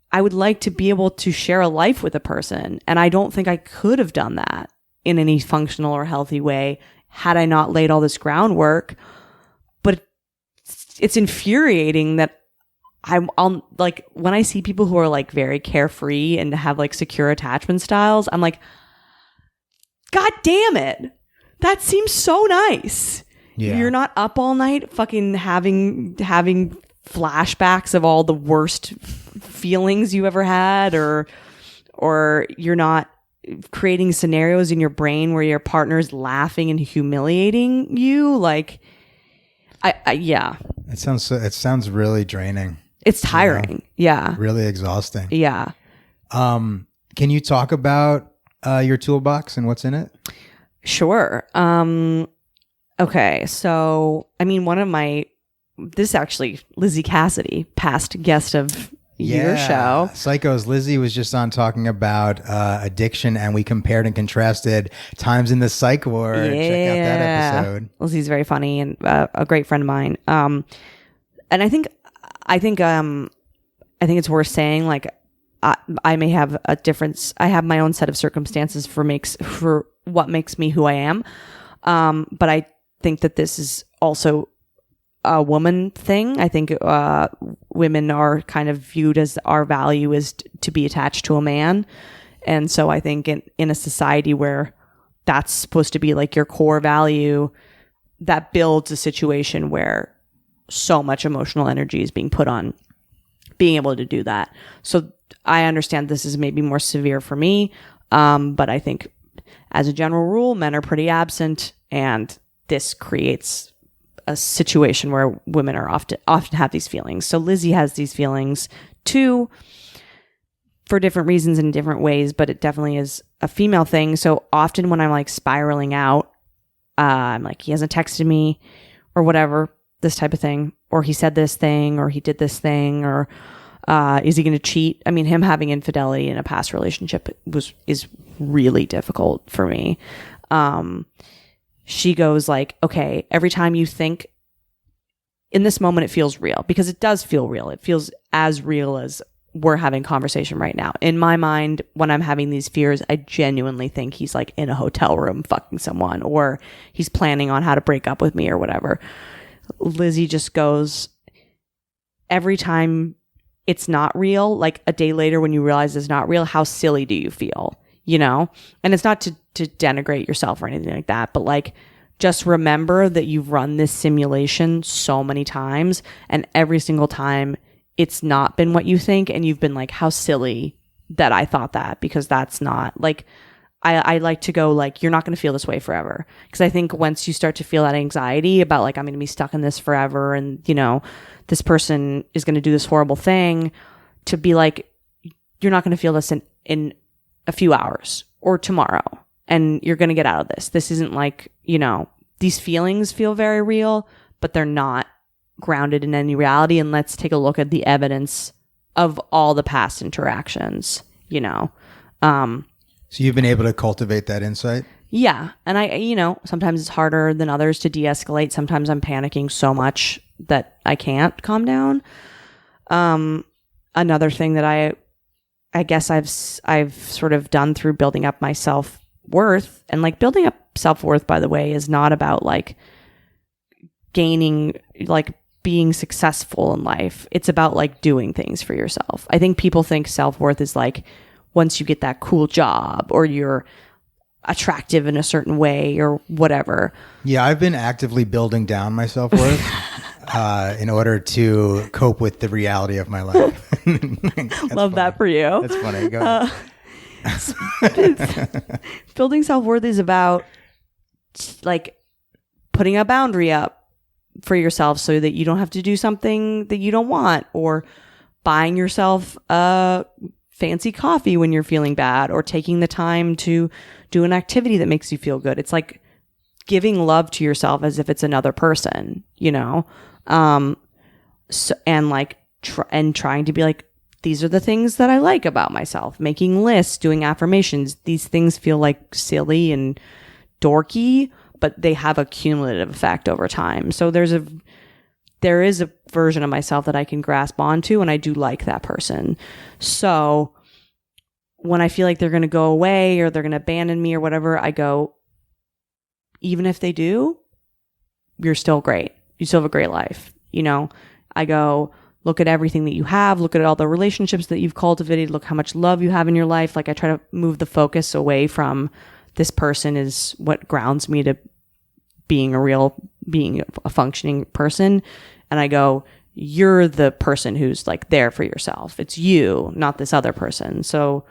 I would like to be able to share a life with a person. And I don't think I could have done that in any functional or healthy way had I not laid all this groundwork. But it's infuriating that I'll like, when I see people who are like very carefree and have like secure attachment styles, I'm like, God damn it. That seems so nice. Yeah. You're not up all night fucking having flashbacks of all the worst feelings you ever had, or you're not creating scenarios in your brain where your partner's laughing and humiliating you. Like, yeah. It sounds really draining. It's tiring. Yeah. Really exhausting. Yeah. Can you talk about your toolbox and what's in it? Sure. Okay. So, I mean, this actually, Lizzie Cassidy, past guest of your show. Psychos. Lizzie was just on talking about addiction, and we compared and contrasted times in the psych ward. Yeah. Check out that episode. Lizzie's very funny and a great friend of mine. And I think it's worth saying, like, I may have a difference. I have my own set of circumstances for what makes me who I am. But I think that this is also a woman thing. I think women are kind of viewed as our value is to be attached to a man. And so I think in a society where that's supposed to be like your core value, that builds a situation where so much emotional energy is being put on being able to do that. So I understand this is maybe more severe for me. But I think as a general rule, men are pretty absent, and this creates a situation where women are often have these feelings. So Lizzie has these feelings too, for different reasons in different ways, but it definitely is a female thing. So often when I'm like spiraling out, I'm like, he hasn't texted me or whatever, this type of thing, or he said this thing, or he did this thing, or is he going to cheat? I mean, him having infidelity in a past relationship is really difficult for me. She goes like, okay, every time you think in this moment, it feels real, because it does feel real. It feels as real as we're having conversation right now. In my mind, when I'm having these fears, I genuinely think he's like in a hotel room fucking someone, or he's planning on how to break up with me or whatever. Lizzie just goes, every time it's not real, like a day later when you realize it's not real, how silly do you feel? You know? And it's not to denigrate yourself or anything like that, but like, just remember that you've run this simulation so many times, and every single time it's not been what you think, and you've been like, how silly that I thought that, because that's not like, I like to go like, you're not going to feel this way forever. Because I think once you start to feel that anxiety about like, I'm going to be stuck in this forever, and you know, this person is going to do this horrible thing, to be like, you're not going to feel this in a few hours or tomorrow, and you're going to get out of this. This isn't like, you know, these feelings feel very real, but they're not grounded in any reality. And let's take a look at the evidence of all the past interactions, you know. So you've been able to cultivate that insight? Yeah. And I, you know, sometimes it's harder than others to de-escalate. Sometimes I'm panicking so much that I can't calm down. Another thing that I guess I've sort of done through building up my self-worth, and like building up self-worth, by the way, is not about like gaining, like being successful in life. It's about like doing things for yourself. I think people think self-worth is like once you get that cool job, or you're attractive in a certain way, or whatever. Yeah, I've been actively building down my self-worth in order to cope with the reality of my life. Love that for you. That's funny. Go ahead. Building self-worth is about like putting a boundary up for yourself so that you don't have to do something that you don't want, or buying yourself a fancy coffee when you're feeling bad, or taking the time to do an activity that makes you feel good. It's like giving love to yourself as if it's another person, you know? So, and like, trying to be like, these are the things that I like about myself, making lists, doing affirmations. These things feel like silly and dorky, but they have a cumulative effect over time. So there is a version of myself that I can grasp onto, and I do like that person. So when I feel like they're going to go away, or they're going to abandon me or whatever, I go, even if they do, you're still great. You still have a great life. You know, I go, look at everything that you have. Look at all the relationships that you've cultivated. Look how much love you have in your life. Like, I try to move the focus away from this person is what grounds me to being a functioning person. And I go, you're the person who's like there for yourself. It's you, not this other person. So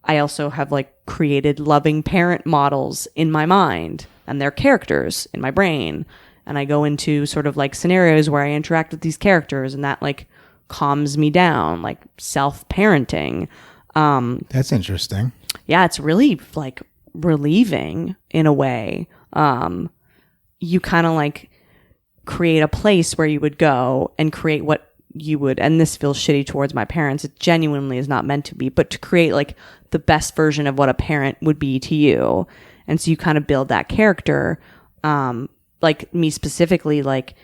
I also have like created loving parent models in my mind, and their characters in my brain. And I go into sort of like scenarios where I interact with these characters, and that like calms me down, like self-parenting. That's interesting. yeah, it's really like relieving in a way. You kind of like create a place where you would go and create what you would, and this feels shitty towards my parents. It genuinely is not meant to be, but to create like the best version of what a parent would be to you. And so you kind of build that character. Like me specifically, like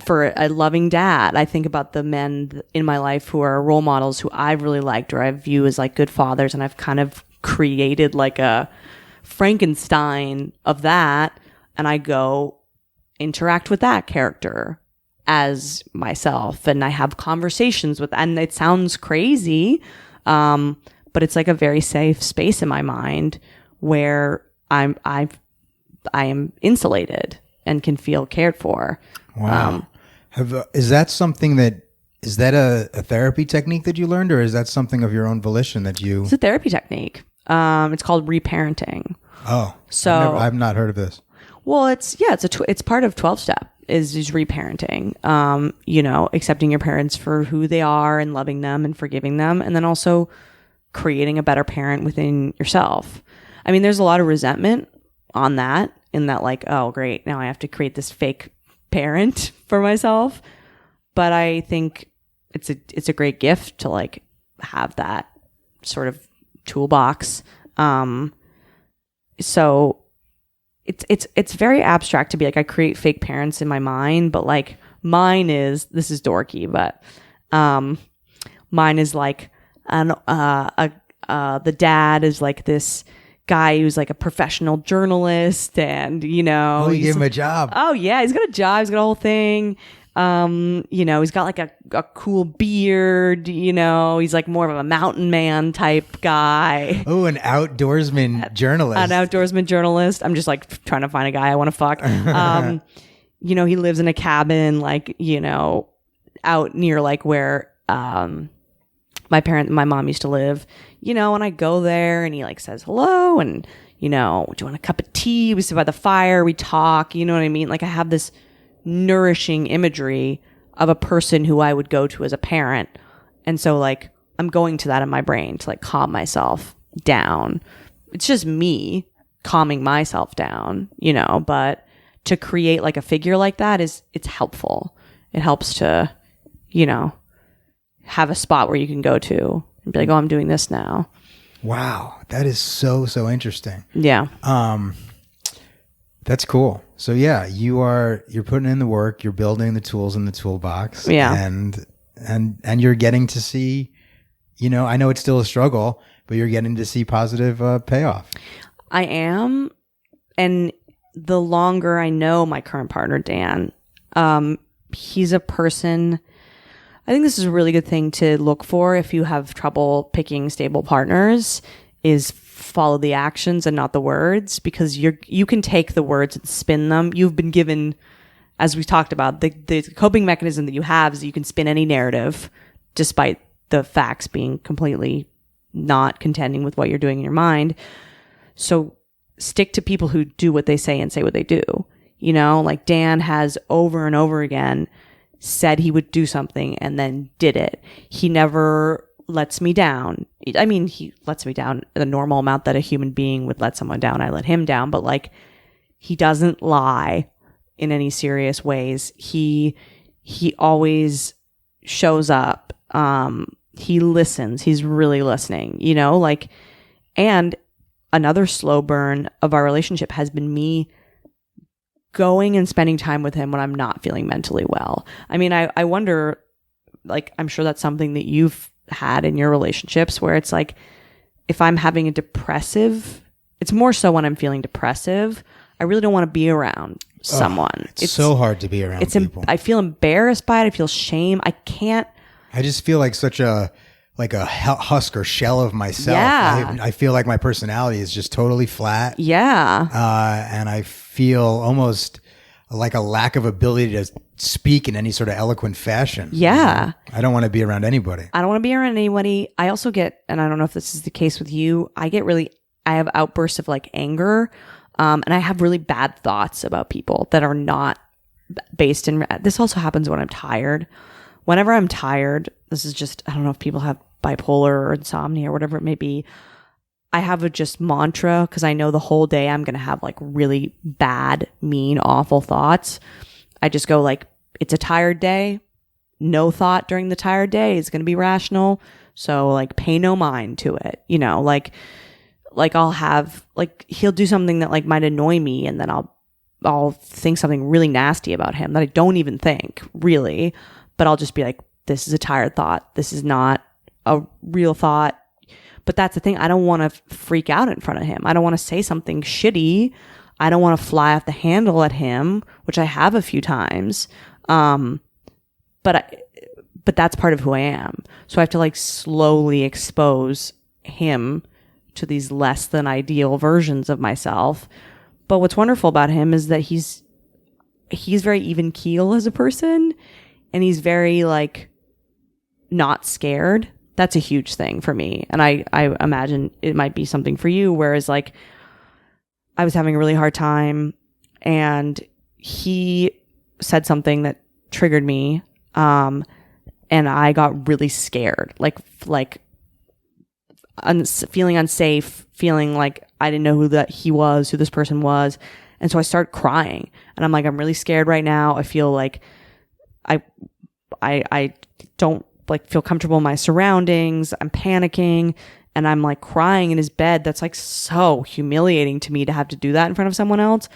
for a loving dad, I think about the men in my life who are role models who I've really liked or I view as like good fathers. And I've kind of created like a Frankenstein of that. And I go interact with that character as myself. And I have conversations with, and it sounds crazy, but it's like a very safe space in my mind where I am insulated and can feel cared for. Wow. Is that something is that a therapy technique that you learned, or is that something of your own volition that you? It's a therapy technique. It's called reparenting. Oh, so I've not heard of this. Well, it's part of 12-step is reparenting. Accepting your parents for who they are and loving them and forgiving them, and then also creating a better parent within yourself. I mean, there's a lot of resentment on that, in that like, oh great, now I have to create this fake parent for myself. But I think it's a great gift to like have that sort of toolbox. So it's very abstract to be like, I create fake parents in my mind, but like mine is, this is dorky, but mine is like the dad is like this guy who's like a professional journalist, and you gave him a job. Oh yeah, he's got a job, he's got a whole thing. He's got like a cool beard, he's like more of a mountain man type guy. Oh, an outdoorsman journalist. An outdoorsman journalist. I'm just like trying to find a guy I want to fuck. He lives in a cabin, like, out near like where my mom used to live, and I go there and he like says hello and, do you want a cup of tea? We sit by the fire, we talk, you know what I mean? Like I have this nourishing imagery of a person who I would go to as a parent. And so like I'm going to that in my brain to like calm myself down. It's just me calming myself down, but to create like a figure like that it's helpful. It helps to, have a spot where you can go to and be like, oh, I'm doing this now. Wow. That is so interesting. Yeah. That's cool. So yeah, you're putting in the work, you're building the tools in the toolbox. Yeah. And you're getting to see, I know it's still a struggle, but you're getting to see positive payoff. I am. And the longer I know my current partner, Dan, he's a person, I think this is a really good thing to look for if you have trouble picking stable partners, is follow the actions and not the words, because you can take the words and spin them. You've been given, as we talked about, the coping mechanism that you have is that you can spin any narrative despite the facts being completely not contending with what you're doing in your mind. So stick to people who do what they say and say what they do. Like Dan has over and over again said he would do something and then did it. He never lets me down. I mean, he lets me down the normal amount that a human being would let someone down. I let him down, but like he doesn't lie in any serious ways. He always shows up. He listens. He's really listening, and another slow burn of our relationship has been me going and spending time with him when I'm not feeling mentally well. I mean, I wonder, like, I'm sure that's something that you've had in your relationships where it's like, if I'm having it's more so when I'm feeling depressive, I really don't want to be around someone. It's so hard to be around people. I feel embarrassed by it. I feel shame. I just feel like such a husk or shell of myself. Yeah. I feel like my personality is just totally flat. Yeah. And I feel almost like a lack of ability to speak in any sort of eloquent fashion. Yeah. I don't want to be around anybody. I don't want to be around anybody. I also get, and I don't know if this is the case with you, I have outbursts of like anger. And I have really bad thoughts about people that are not based in, this also happens when I'm tired. Whenever I'm tired, this is just, I don't know if people have bipolar or insomnia or whatever it may be, I have a just mantra because I know the whole day I'm going to have like really bad, mean, awful thoughts. I just go like, it's a tired day. No thought during the tired day is going to be rational. So like pay no mind to it, you know, like I'll have like, he'll do something that like might annoy me, and then I'll think something really nasty about him that I don't even think really, but I'll just be like, this is a tired thought. This is not a real thought. But that's the thing. I don't want to freak out in front of him. I don't want to say something shitty. I don't want to fly off the handle at him, which I have a few times. But that's part of who I am. So I have to like slowly expose him to these less than ideal versions of myself. But what's wonderful about him is that he's very even keel as a person, and he's very like not scared. That's a huge thing for me. And I imagine it might be something for you, whereas like I was having a really hard time and he said something that triggered me. And I got really scared, feeling unsafe, feeling like I didn't know who this person was. And so I started crying, and I'm like, I'm really scared right now. I feel like I don't like feel comfortable in my surroundings. I'm panicking, and I'm like crying in his bed. That's like so humiliating to me to have to do that in front of someone else.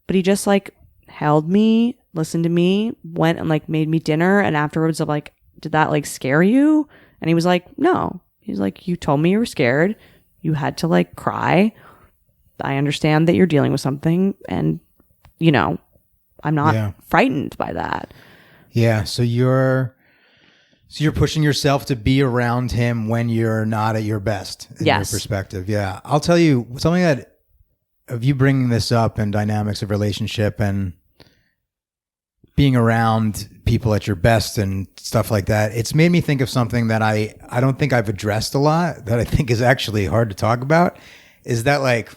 But he just like held me, listened to me, went and like made me dinner. And afterwards I'm like, did that like scare you? And he was like, no. He's like, you told me you were scared. You had to like cry. I understand that you're dealing with something, and you know, I'm not frightened by that. Yeah. So you're pushing yourself to be around him when you're not at your best in your perspective. Yeah. I'll tell you something that of you bringing this up and dynamics of relationship and being around people at your best and stuff like that. It's made me think of something that I don't think I've addressed a lot, that I think is actually hard to talk about, is that like,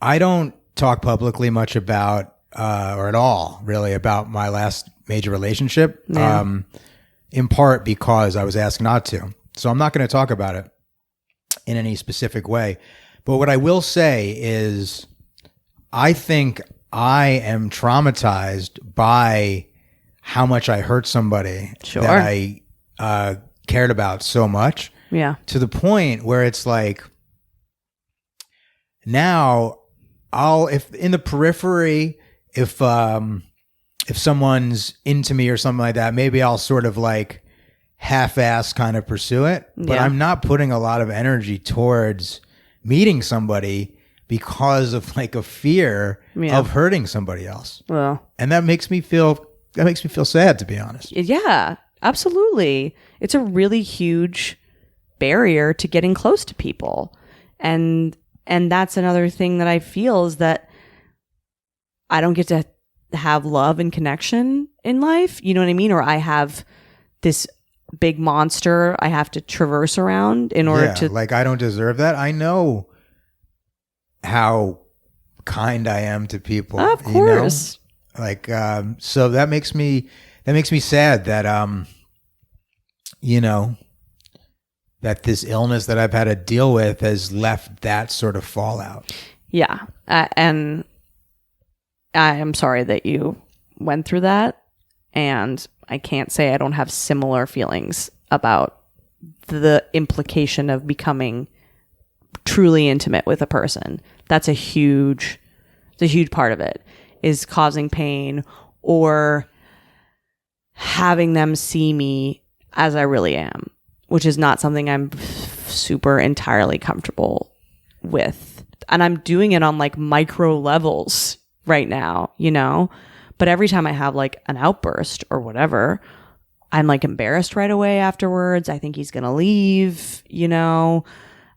I don't talk publicly much about, or at all really, about my last major relationship, in part because I was asked not to. So I'm not going to talk about it in any specific way. But what I will say is I think I am traumatized by how much I hurt somebody that I cared about so much. Yeah. To the point where it's like, now if in the periphery, if someone's into me or something like that, maybe I'll sort of like half-ass kind of pursue it. But I'm not putting a lot of energy towards meeting somebody because of like a fear of hurting somebody else. Well, and that makes me feel sad, to be honest. Yeah, absolutely. It's a really huge barrier to getting close to people. And that's another thing that I feel is that I don't get to have love and connection in life. You know what I mean? Or I have this big monster I have to traverse around in order to... like I don't deserve that. I know how kind I am to people. Of course. You know? Like, so that makes me sad that, you know, that this illness that I've had to deal with has left that sort of fallout. Yeah. And I am sorry that you went through that. And I can't say I don't have similar feelings about the implication of becoming truly intimate with a person. That's a huge part of it, is causing pain or having them see me as I really am, which is not something I'm super entirely comfortable with. And I'm doing it on like micro levels right now, you know? But every time I have like an outburst or whatever, I'm like embarrassed right away afterwards. I think he's going to leave, you know?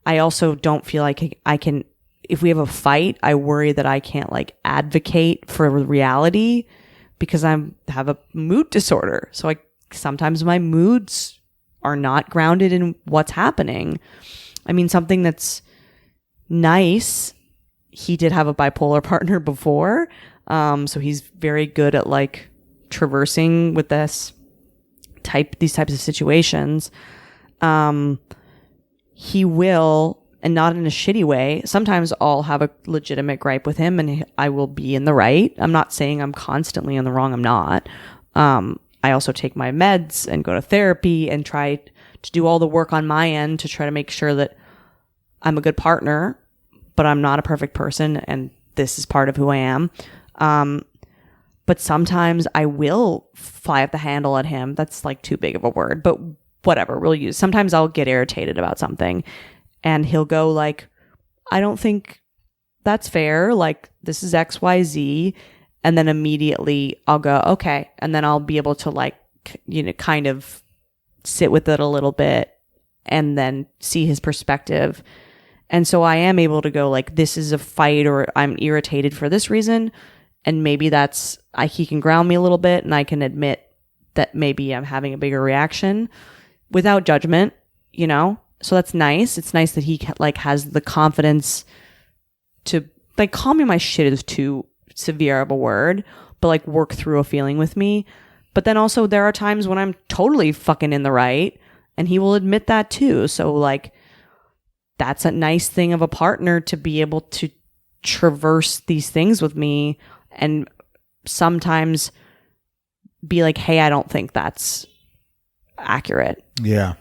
I also don't feel like I can, if we have a fight, I worry that I can't like advocate for reality because I have a mood disorder. So sometimes my moods are not grounded in what's happening. I mean, something that's nice, he did have a bipolar partner before. So he's very good at like traversing with these types of situations. he will, and not in a shitty way. Sometimes I'll have a legitimate gripe with him and I will be in the right. I'm not saying I'm constantly in the wrong. I'm not. I also take my meds and go to therapy and try to do all the work on my end to try to make sure that I'm a good partner, but I'm not a perfect person. And this is part of who I am. But sometimes I will fly up the handle at him. That's like too big of a word, but whatever we'll use. Sometimes I'll get irritated about something and he'll go like, I don't think that's fair. Like, this is XYZ. And then immediately I'll go, okay. And then I'll be able to like, kind of sit with it a little bit and then see his perspective. And so I am able to go like, this is a fight, or I'm irritated for this reason. And maybe he can ground me a little bit and I can admit that maybe I'm having a bigger reaction without judgment, So that's nice. It's nice that he like has the confidence to like, call me my shit is too severe of a word, but like work through a feeling with me. But then also there are times when I'm totally fucking in the right and he will admit that too. So like, that's a nice thing of a partner, to be able to traverse these things with me and sometimes be like, hey, I don't think that's accurate. Yeah.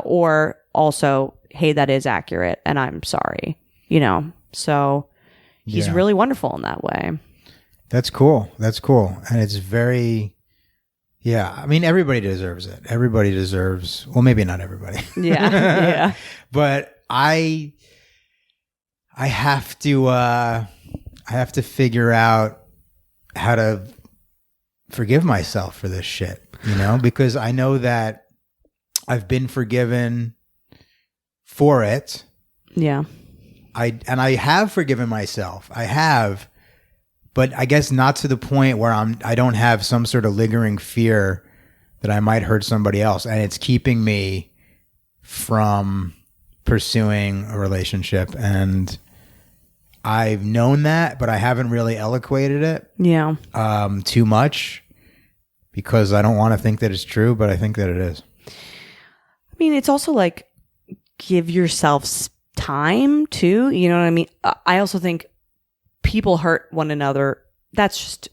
Or also, hey, that is accurate and I'm sorry, So he's really wonderful in that way. That's cool. And it's very, I mean, everybody deserves it. Everybody deserves, well, maybe not everybody. Yeah. But I have to figure out how to forgive myself for this shit, because I know that I've been forgiven for it. Yeah. I have forgiven myself. I have, but I guess not to the point where I don't have some sort of lingering fear that I might hurt somebody else, and it's keeping me from pursuing a relationship. And I've known that, but I haven't really eloquated it. Yeah. Too much, because I don't want to think that it's true, but I think that it is. I mean, it's also like, give yourself time too. You know what I mean? I also think people hurt one another. That's just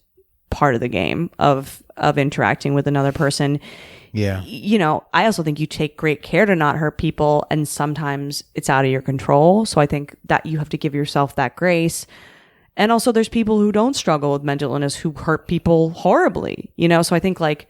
part of the game of interacting with another person. Yeah. I also think you take great care to not hurt people, and sometimes it's out of your control. So I think that you have to give yourself that grace. And also there's people who don't struggle with mental illness who hurt people horribly, So I think like,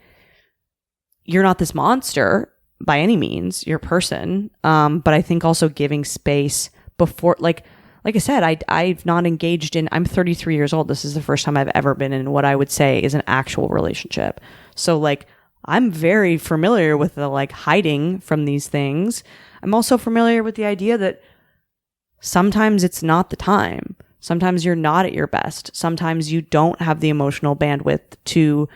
you're not this monster by any means, you're a person. But I think also giving space before, like I said, I've not engaged in, I'm 33 years old. This is the first time I've ever been in what I would say is an actual relationship. So like, I'm very familiar with the like hiding from these things. I'm also familiar with the idea that sometimes it's not the time. Sometimes you're not at your best. Sometimes you don't have the emotional bandwidth to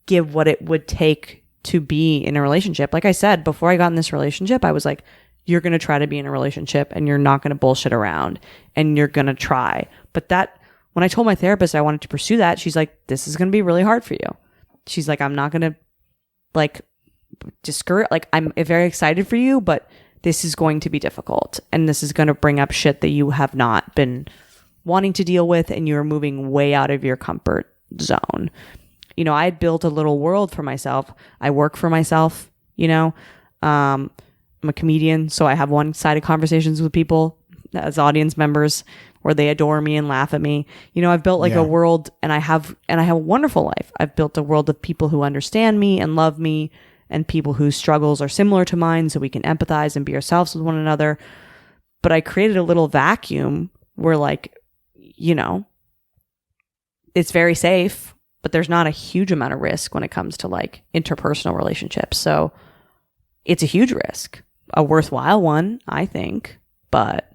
give what it would take to be in a relationship. Like I said, before I got in this relationship, I was like, you're going to try to be in a relationship and you're not going to bullshit around and you're going to try. But when I told my therapist I wanted to pursue that, she's like, this is going to be really hard for you. She's like, I'm not going to like discourage, like I'm very excited for you, but this is going to be difficult. And this is going to bring up shit that you have not been wanting to deal with. And you're moving way out of your comfort zone. I had built a little world for myself. I work for myself, I'm a comedian, so I have one-sided conversations with people as audience members where they adore me and laugh at me. I've built like a world, and I have a wonderful life. I've built a world of people who understand me and love me, and people whose struggles are similar to mine, so we can empathize and be ourselves with one another. But I created a little vacuum where like, it's very safe, but there's not a huge amount of risk when it comes to like interpersonal relationships. So it's a huge risk, a worthwhile one, I think, but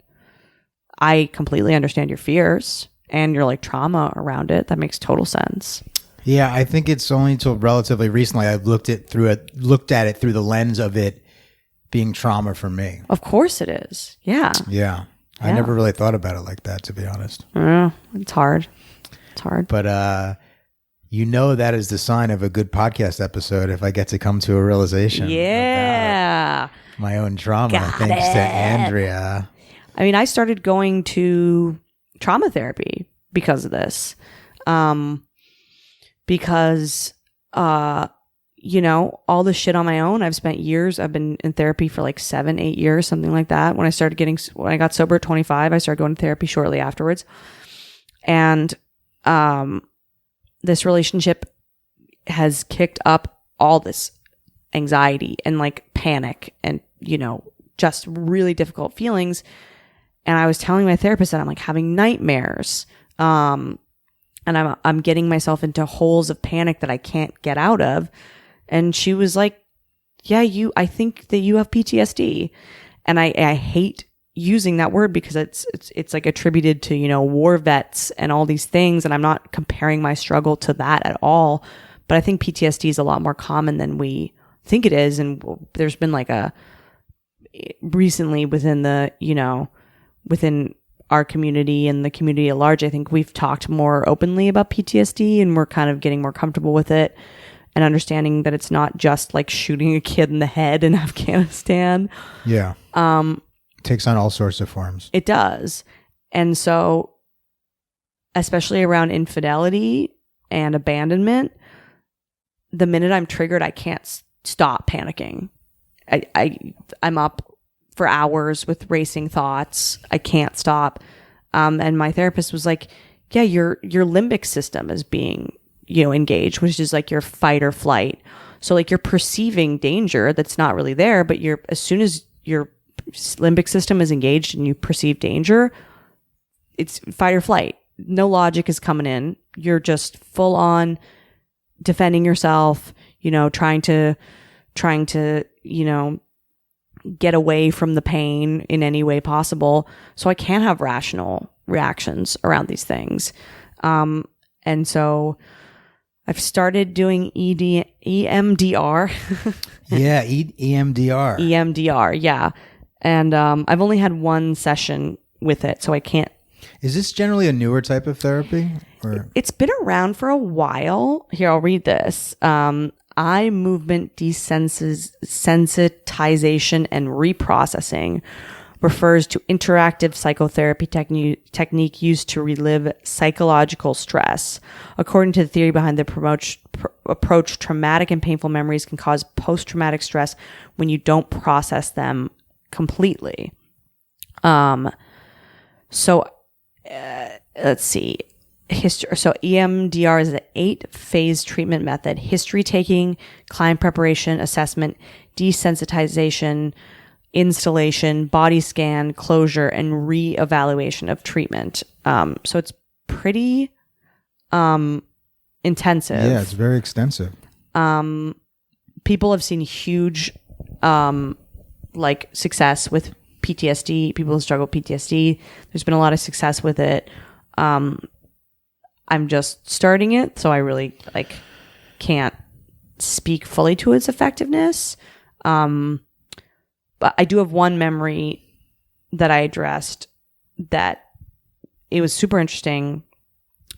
I completely understand your fears and your like trauma around it. That makes total sense. Yeah, I think it's only until relatively recently I've looked at it through the lens of it being trauma for me. Of course it is. Yeah. Yeah. I never really thought about it like that, to be honest. It's hard. But that is the sign of a good podcast episode if I get to come to a realization. Yeah. My own trauma, Got thanks it. to Andrea. I mean, I started going to trauma therapy because of this. Because, all this shit on my own. I've spent years. I've been in therapy for like 7-8 years, something like that. When I got sober at 25, I started going to therapy shortly afterwards. And, this relationship has kicked up all this anxiety and like panic and, just really difficult feelings. And I was telling my therapist that I'm like having nightmares. And I'm getting myself into holes of panic that I can't get out of. And she was like, yeah, I think that you have PTSD. And I hate using that word because it's like attributed to, war vets and all these things. And I'm not comparing my struggle to that at all. But I think PTSD is a lot more common than we think it is. And there's been like recently within within our community and the community at large, I think we've talked more openly about PTSD and we're kind of getting more comfortable with it and understanding that it's not just like shooting a kid in the head in Afghanistan. Yeah. It takes on all sorts of forms. It does. And so, especially around infidelity and abandonment, the minute I'm triggered, I can't stop panicking. I'm up for hours with racing thoughts. I can't stop. And my therapist was like, yeah, your limbic system is being, engaged, which is like your fight or flight. So like you're perceiving danger that's not really there, but as soon as your limbic system is engaged and you perceive danger, it's fight or flight. No logic is coming in. You're just full on defending yourself, trying to, get away from the pain in any way possible. So I can't have rational reactions around these things. And so I've started doing EMDR. Yeah, EMDR. EMDR, yeah. And I've only had one session with it, so I can't. Is this generally a newer type of therapy? Or? It's been around for a while. Here, I'll read this. Eye movement desensitization and reprocessing refers to interactive psychotherapy technique used to relieve psychological stress. According to the theory behind the approach, traumatic and painful memories can cause post-traumatic stress when you don't process them completely. Let's see. So EMDR is an 8-phase treatment method: history taking, client preparation, assessment, desensitization, installation, body scan, closure, and re-evaluation of treatment. So it's pretty intensive. Yeah, it's very extensive. People have seen huge success with PTSD. People who struggle with PTSD. There's been a lot of success with it. I'm just starting it, so I really can't speak fully to its effectiveness. But I do have one memory that I addressed that it was super interesting.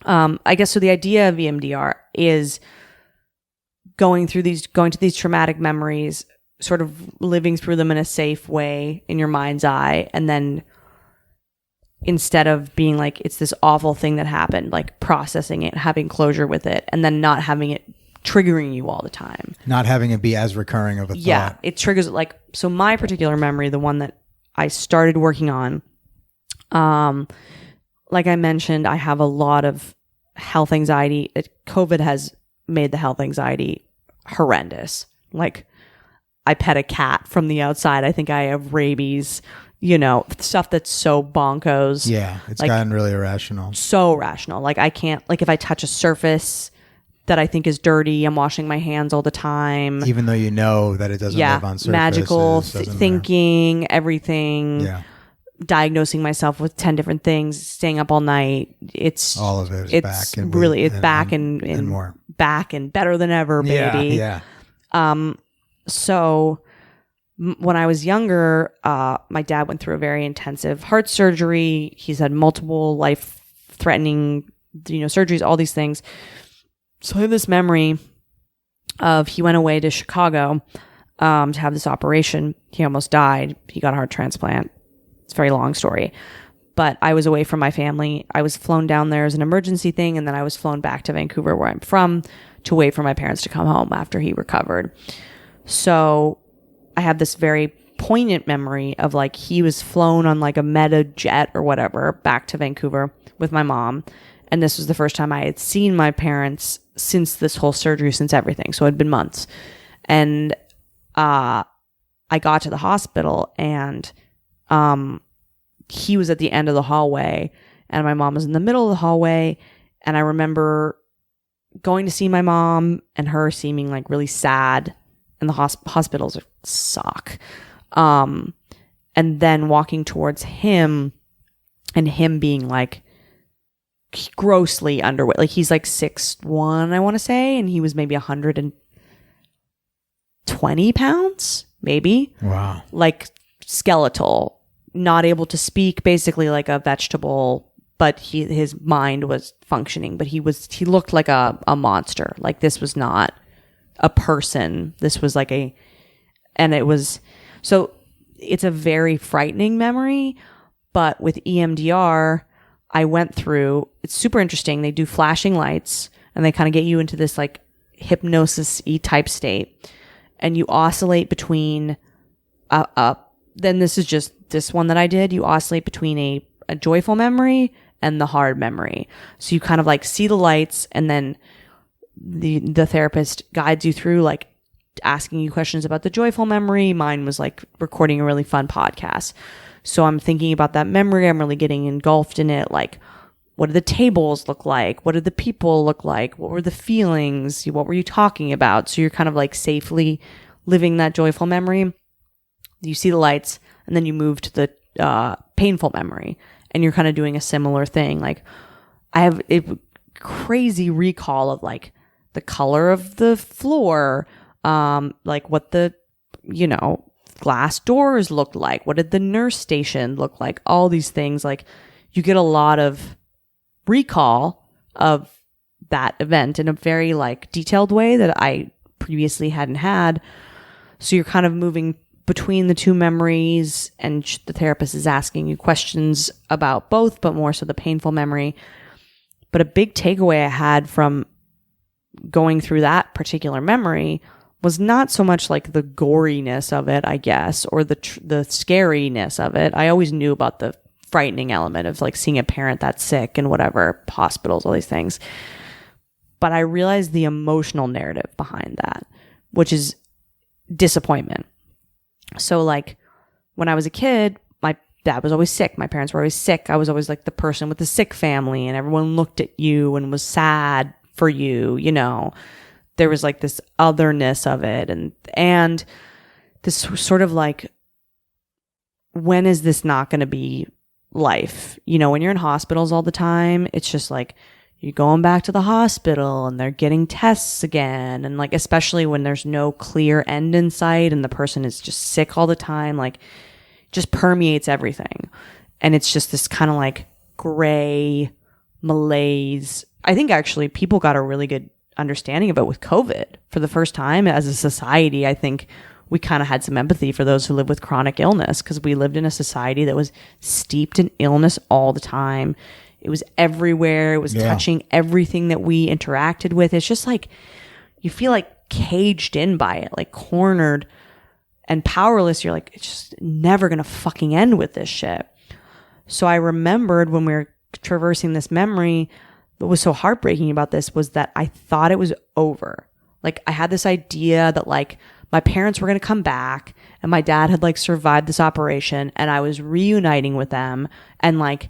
I guess so. The idea of EMDR is going to these traumatic memories, sort of living through them in a safe way in your mind's eye, and then instead of being like, it's this awful thing that happened, like processing it, having closure with it, and then not having it triggering you all the time. Not having it be as recurring of a thought. Yeah, it triggers so my particular memory, the one that I started working on, like I mentioned, I have a lot of health anxiety. COVID has made the health anxiety horrendous. Like, I pet a cat from the outside. I think I have rabies. Stuff that's so bonkos. Yeah, it's gotten really irrational. So irrational. Like, I can't, if I touch a surface that I think is dirty, I'm washing my hands all the time. Even though you know that it doesn't live on surfaces. Magical thinking, everything. Yeah. Diagnosing myself with 10 different things, staying up all night. It's all of it is back. And really, it's back and more. Back and better than ever, baby. Yeah. So when I was younger, my dad went through a very intensive heart surgery. He's had multiple life-threatening, surgeries, all these things. So I have this memory of he went away to Chicago to have this operation. He almost died. He got a heart transplant. It's a very long story. But I was away from my family. I was flown down there as an emergency thing, and then I was flown back to Vancouver, where I'm from, to wait for my parents to come home after he recovered. So I have this very poignant memory of like he was flown on like a meta jet or whatever back to Vancouver with my mom. And this was the first time I had seen my parents since this whole surgery, since everything. So it had been months. And I got to the hospital, and he was at the end of the hallway, and my mom was in the middle of the hallway. And I remember going to see my mom and her seeming like really sad, and the hospitals suck. And then walking towards him, and him being like grossly underweight. Like he's like 6'1", I want to say, and he was maybe 120 pounds, maybe. Wow. Like skeletal, not able to speak, basically like a vegetable, but his mind was functioning, but he looked like a monster. Like this was not a person. This was like so it's a very frightening memory. But with EMDR, I went through, it's super interesting. They do flashing lights, and they kind of get you into this like hypnosis-y type state. And you oscillate between, then this is just this one that I did. You oscillate between a joyful memory and the hard memory. So you kind of like see the lights, and then the therapist guides you through like asking you questions about the joyful memory. Mine was like recording a really fun podcast. So I'm thinking about that memory. I'm really getting engulfed in it. Like, what do the tables look like? What did the people look like? What were the feelings? What were you talking about? So you're kind of like safely living that joyful memory. You see the lights, and then you move to the painful memory, and you're kind of doing a similar thing. Like I have a crazy recall of like the color of the floor, like what the, glass doors looked like. What did the nurse station look like? All these things. Like you get a lot of recall of that event in a very like detailed way that I previously hadn't had. So you're kind of moving between the two memories, and the therapist is asking you questions about both, but more so the painful memory. But a big takeaway I had from going through that particular memory was not so much like the goriness of it, I guess, or the scariness of it. I always knew about the frightening element of like seeing a parent that's sick and whatever, hospitals, all these things. But I realized the emotional narrative behind that, which is disappointment. So like when I was a kid, my dad was always sick. My parents were always sick. I was always like the person with the sick family, and everyone looked at you and was sad for you, There was like this otherness of it, and this sort of like, when is this not going to be life? When you're in hospitals all the time, it's just like you're going back to the hospital and they're getting tests again. And like, especially when there's no clear end in sight and the person is just sick all the time, like just permeates everything. And it's just this kind of like gray malaise. I think actually people got a really good understanding of it with COVID for the first time as a society. I think we kind of had some empathy for those who live with chronic illness, because we lived in a society that was steeped in illness all the time. It was everywhere. It was touching everything that we interacted with. It's just like you feel like caged in by it, like cornered and powerless. You're like, it's just never gonna fucking end with this shit. So I remembered when we were traversing this memory, what was so heartbreaking about this was that I thought it was over. Like I had this idea that like my parents were going to come back, and my dad had like survived this operation, and I was reuniting with them, and like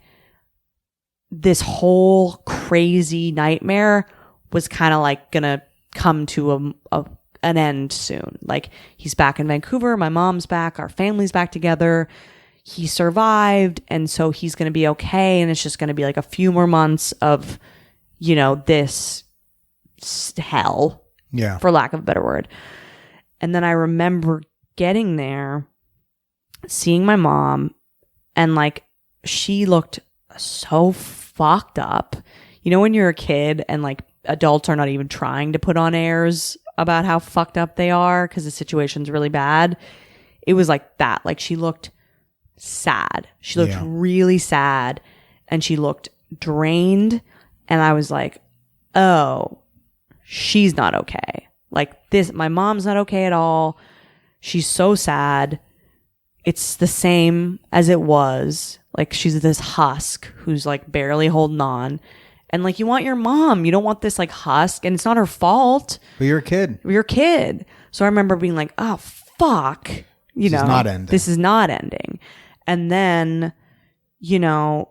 this whole crazy nightmare was kind of like going to come to an end soon. Like he's back in Vancouver, my mom's back, our family's back together. He survived, and so he's going to be okay, and it's just going to be like a few more months of this hell, for lack of a better word. And then I remember getting there, seeing my mom, and like she looked so fucked up. When you're a kid and like adults are not even trying to put on airs about how fucked up they are because the situation's really bad. It was like that. Like she looked sad. She looked really sad and she looked drained. And I was like, oh, she's not okay. Like this, my mom's not okay at all. She's so sad. It's the same as it was. Like she's this husk who's like barely holding on. And like you want your mom. You don't want this like husk. And it's not her fault. But you're a kid. You're a kid. So I remember being like, oh, fuck. You know, this is not ending. And then, you know,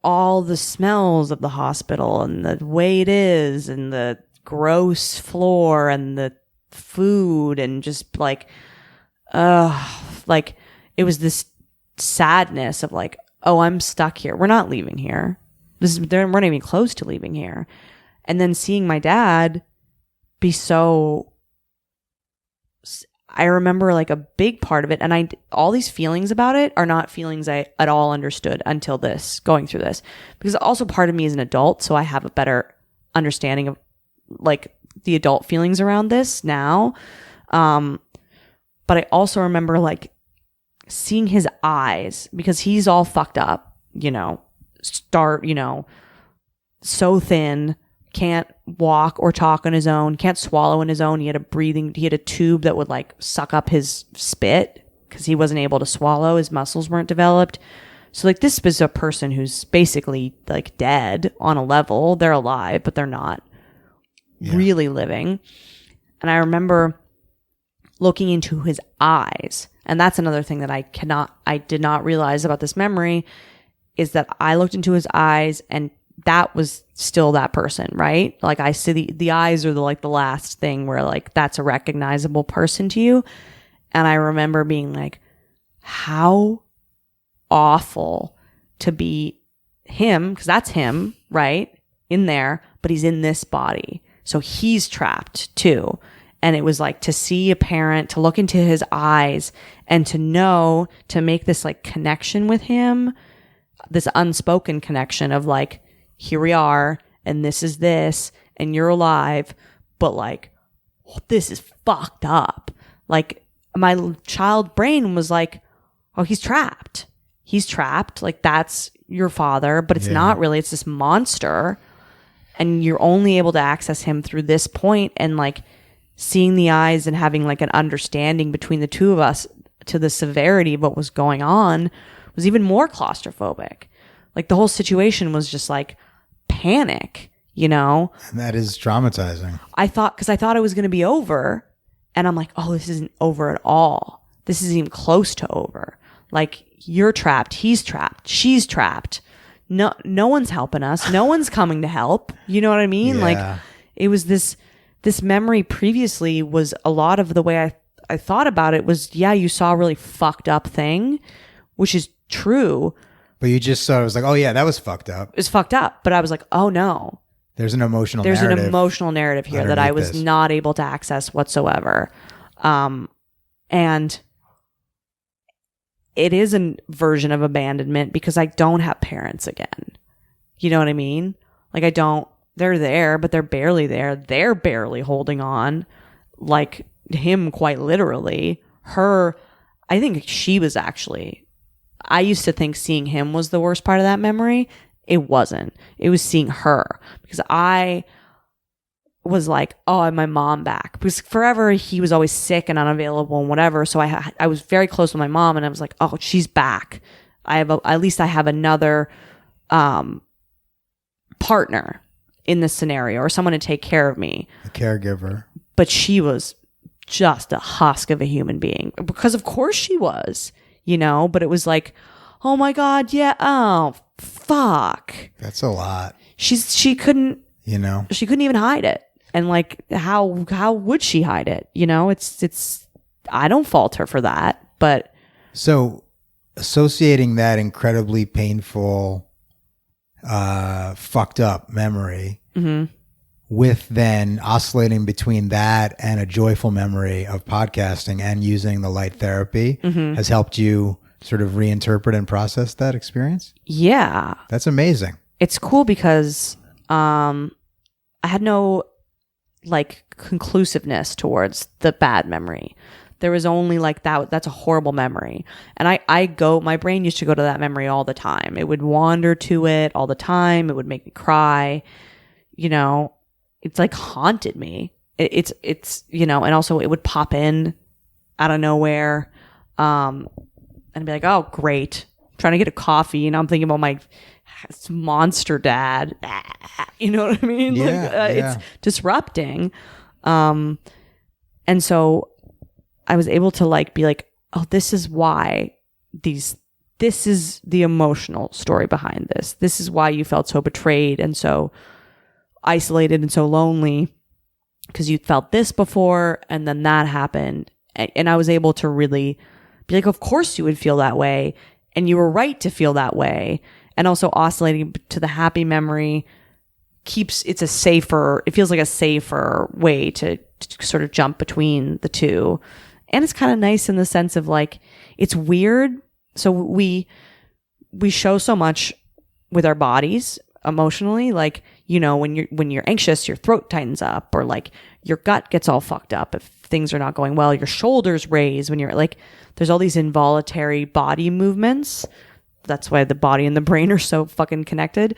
all the smells of the hospital and the way it is and the gross floor and the food and just like it was this sadness of like, oh, I'm stuck here. We're not leaving here. We're not even close to leaving here. And then seeing my dad be so, I remember like a big part of it. And all these feelings about it are not feelings I at all understood until going through this, because also part of me is an adult. So I have a better understanding of like the adult feelings around this now. But I also remember like seeing his eyes, because he's all fucked up, you know, so thin, can't walk or talk on his own, can't swallow on his own. He had a tube that would like suck up his spit because he wasn't able to swallow. His muscles weren't developed. So like this is a person who's basically like dead on a level. They're alive, but they're not really living. And I remember looking into his eyes. And that's another thing that I did not realize about this memory, is that I looked into his eyes and that was still that person, right? Like I see the eyes are the last thing where like that's a recognizable person to you. And I remember being like, how awful to be him, because that's him, right? In there, but he's in this body. So he's trapped too. And it was like to see a parent, to look into his eyes and to know, to make this like connection with him, this unspoken connection of like, here we are, and this is this, and you're alive, but like, this is fucked up. Like my child brain was like, oh, he's trapped. He's trapped. Like that's your father, but it's not really, it's this monster. And you're only able to access him through this point, and like seeing the eyes and having like an understanding between the two of us to the severity of what was going on was even more claustrophobic. Like the whole situation was just like panic, you know? And that is traumatizing. I thought it was going to be over, and I'm like, oh, this isn't over at all. This isn't even close to over. Like you're trapped. He's trapped. She's trapped. No one's helping us. No one's coming to help. You know what I mean? Yeah. Like it was this memory previously was a lot of the way I thought about it was, yeah, you saw a really fucked up thing, which is true. But you just saw it was like, oh yeah, that was fucked up. It was fucked up. But I was like, oh no. There's an emotional narrative here that I was not able to access whatsoever. And it is a version of abandonment because I don't have parents again. You know what I mean? Like they're there, but they're barely there. They're barely holding on. Like him, quite literally. Her, I think she was actually, I used to think seeing him was the worst part of that memory. It wasn't. It was seeing her, because I was like, oh, I have my mom back, because forever he was always sick and unavailable and whatever. So I was very close with my mom, and I was like, oh, she's back. At least I have another partner in this scenario, or someone to take care of me. A caregiver. But she was just a husk of a human being, because of course she was, you know, but it was like, oh my God, yeah, oh, fuck. That's a lot. She couldn't, you know, she couldn't even hide it. And like, how would she hide it? You know, it's, I don't fault her for that, but. So associating that incredibly painful, fucked up memory with then oscillating between that and a joyful memory of podcasting and using the light therapy has helped you sort of reinterpret and process that experience? Yeah. That's amazing. It's cool because I had no like conclusiveness towards the bad memory. There was only like that's a horrible memory. And my brain used to go to that memory all the time. It would wander to it all the time. It would make me cry. You know, it's like haunted me. It's, you know, and also it would pop in out of nowhere. And I'd be like, oh, great. I'm trying to get a coffee. And I'm thinking about my monster dad. You know what I mean? Yeah, It's disrupting. And so I was able to like be like, oh, this is why this is the emotional story behind this. This is why you felt so betrayed and so isolated and so lonely, because you felt this before and then that happened. And I was able to really be like, of course you would feel that way. And you were right to feel that way. And also oscillating to the happy memory it feels like a safer way to sort of jump between the two. And it's kind of nice in the sense of like, it's weird. So we show so much with our bodies emotionally, like, you know, when you're anxious, your throat tightens up, or like your gut gets all fucked up if things are not going well. Your shoulders raise when you're like, there's all these involuntary body movements. That's why the body and the brain are so fucking connected.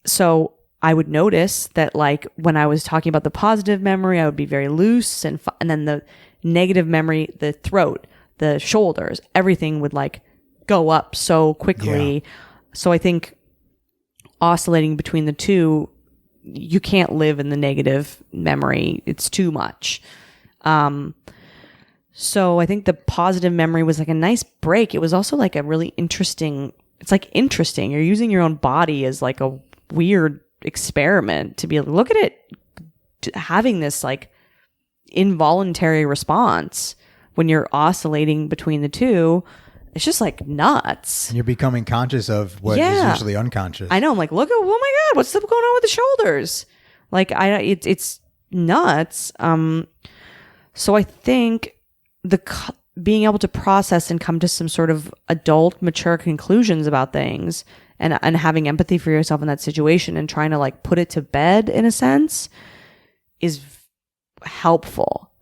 So I would notice that like when I was talking about the positive memory, I would be very loose, and then the negative memory, the throat, the shoulders, everything would like go up so quickly. Yeah. So I think oscillating between the two, you can't live in the negative memory. It's too much. So I think the positive memory was like a nice break. It was also like a really interesting. You're using your own body as like a weird experiment to be like, look at it having this like involuntary response when you're oscillating between the two. It's just like nuts. And you're becoming conscious of what is usually unconscious. I know. I'm like, look at, oh my God, what's going on with the shoulders? Like it's nuts. So I think being able to process and come to some sort of adult, mature conclusions about things, and having empathy for yourself in that situation and trying to like put it to bed in a sense is helpful,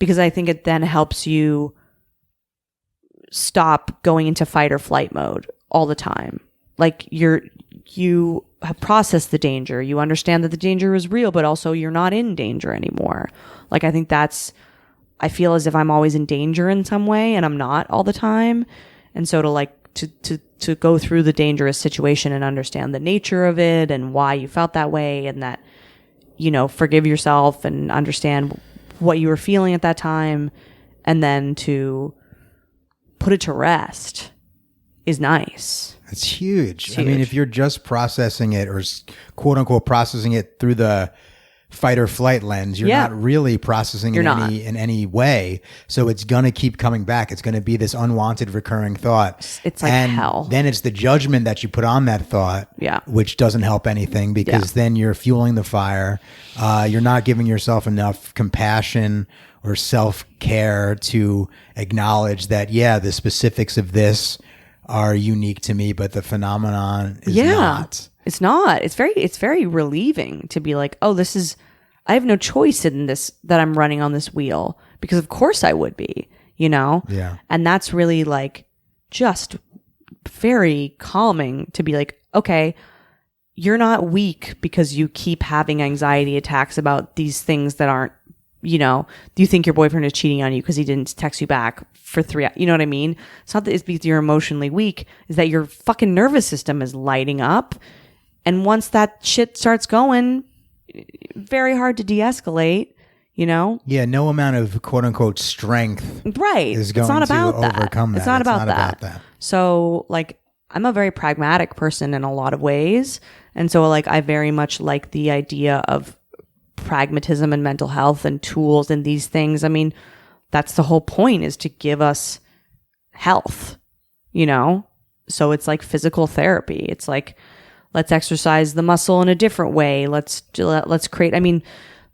because I think it then helps you stop going into fight or flight mode all the time. Like you have processed the danger. You understand that the danger is real, but also you're not in danger anymore. Like, I think I feel as if I'm always in danger in some way, and I'm not all the time. And so to go through the dangerous situation and understand the nature of it and why you felt that way, and that, you know, forgive yourself and understand what you were feeling at that time, and then to put it to rest is nice. It's huge. I mean, if you're just processing it, or quote unquote processing it through the fight or flight lens, you're not really processing in any way. So it's going to keep coming back. It's going to be this unwanted recurring thought. It's like hell. Then it's the judgment that you put on that thought, which doesn't help anything, because then you're fueling the fire. You're not giving yourself enough compassion or self-care to acknowledge that, the specifics of this are unique to me, but the phenomenon is not. It's not. It's very relieving to be like, oh, I have no choice in this, that I'm running on this wheel, because of course I would be, you know? Yeah. And that's really like just very calming to be like, okay, you're not weak because you keep having anxiety attacks about these things that aren't, you know, do you think your boyfriend is cheating on you because he didn't text you back for 3 hours? You know what I mean? It's not that it's because you're emotionally weak, is that your fucking nervous system is lighting up. And once that shit starts going, very hard to de-escalate, you know? Yeah, no amount of quote unquote strength is going it's not about to overcome that. It's not about that. So like, I'm a very pragmatic person in a lot of ways. And so like, I very much like the idea of pragmatism and mental health and tools and these things. I mean, that's the whole point, is to give us health, you know? So it's like physical therapy. It's like, let's exercise the muscle in a different way. Let's create, I mean,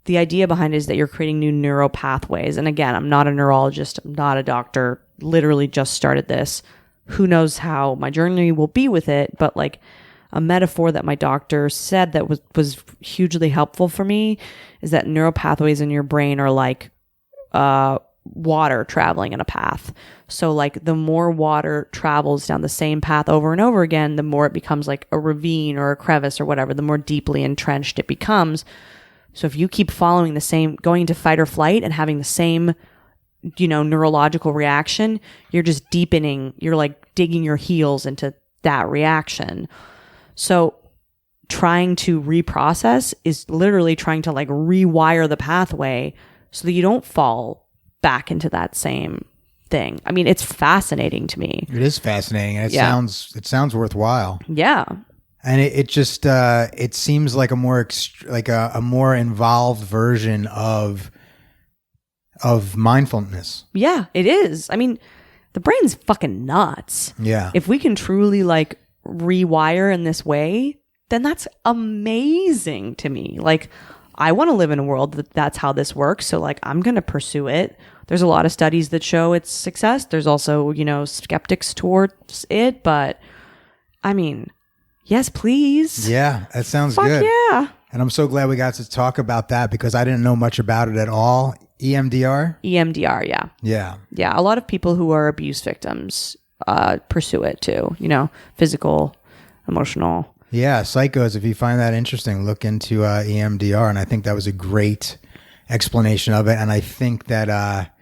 the idea behind it is that you're creating new neural pathways. And again, I'm not a neurologist. I'm not a doctor. Literally just started this. Who knows how my journey will be with it. But like, a metaphor that my doctor said that was hugely helpful for me is that neural pathways in your brain are like water traveling in a path. So like the more water travels down the same path over and over again, the more it becomes like a ravine or a crevice or whatever, the more deeply entrenched it becomes. So if you keep following the same, going into fight or flight and having the same, neurological reaction, you're just deepening, you're like digging your heels into that reaction. So trying to reprocess is literally trying to like rewire the pathway so that you don't fall back into that same thing. I mean, it's fascinating to me. It is fascinating. And it sounds worthwhile. Yeah. And it just it seems like a more involved version of mindfulness. Yeah, it is. I mean, the brain's fucking nuts. Yeah. If we can truly like rewire in this way, then that's amazing to me. Like, I want to live in a world that's how this works. So like, I'm going to pursue it. There's a lot of studies that show its success. There's also, skeptics towards it, but I mean, yes, please. Yeah, that sounds Fuck good. Yeah. And I'm so glad we got to talk about that because I didn't know much about it at all. EMDR? EMDR, yeah. Yeah. Yeah, a lot of people who are abuse victims pursue it too, physical, emotional. Yeah, psychos, if you find that interesting, look into EMDR. And I think that was a great explanation of it. And I think that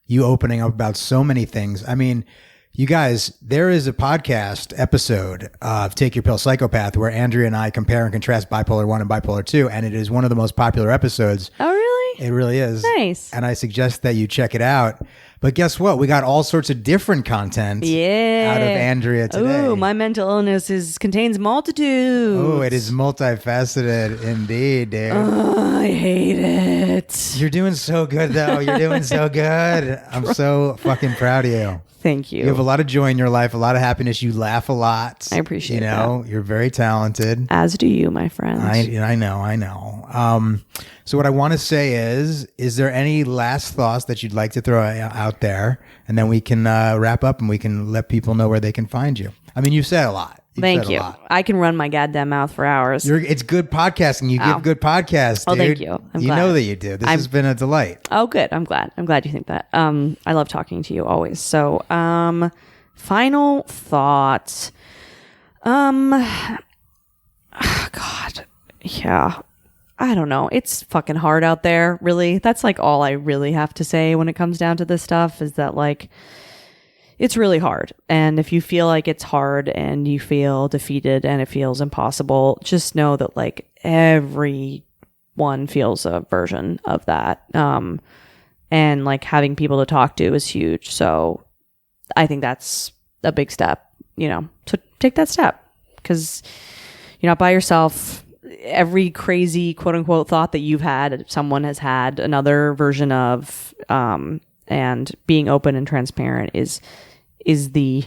you opening up about so many things. I mean, you guys, there is a podcast episode of Take Your Pill Psychopath where Andrea and I compare and contrast bipolar 1 and bipolar 2, and it is one of the most popular episodes. Oh, really? It really is. Nice. And I suggest that you check it out. But guess what? We got all sorts of different content out of Andrea today. Oh, my mental illness contains multitudes. Oh, it is multifaceted indeed, dude. I hate it. You're doing so good, though. You're doing so good. I'm so fucking proud of you. Thank you. You have a lot of joy in your life, a lot of happiness. You laugh a lot. I appreciate that. You're very talented. As do you, my friend. I know. So what I want to say is there any last thoughts that you'd like to throw out there? And then we can wrap up and we can let people know where they can find you. I mean, you've said a lot. Thank you. I can run my goddamn mouth for hours. It's good podcasting. You give good podcasts, dude. Oh, thank you. I'm glad. Know that you do. This has been a delight. Oh, good. I'm glad. I'm glad you think that. I love talking to you always. So, final thoughts. God. Yeah. I don't know. It's fucking hard out there, really. That's like all I really have to say when it comes down to this stuff is that like, it's really hard. And if you feel like it's hard and you feel defeated and it feels impossible, just know that like everyone feels a version of that. And like having people to talk to is huge. So I think that's a big step, so take that step because you're not by yourself. Every crazy quote unquote thought that you've had, someone has had another version of, and being open and transparent is the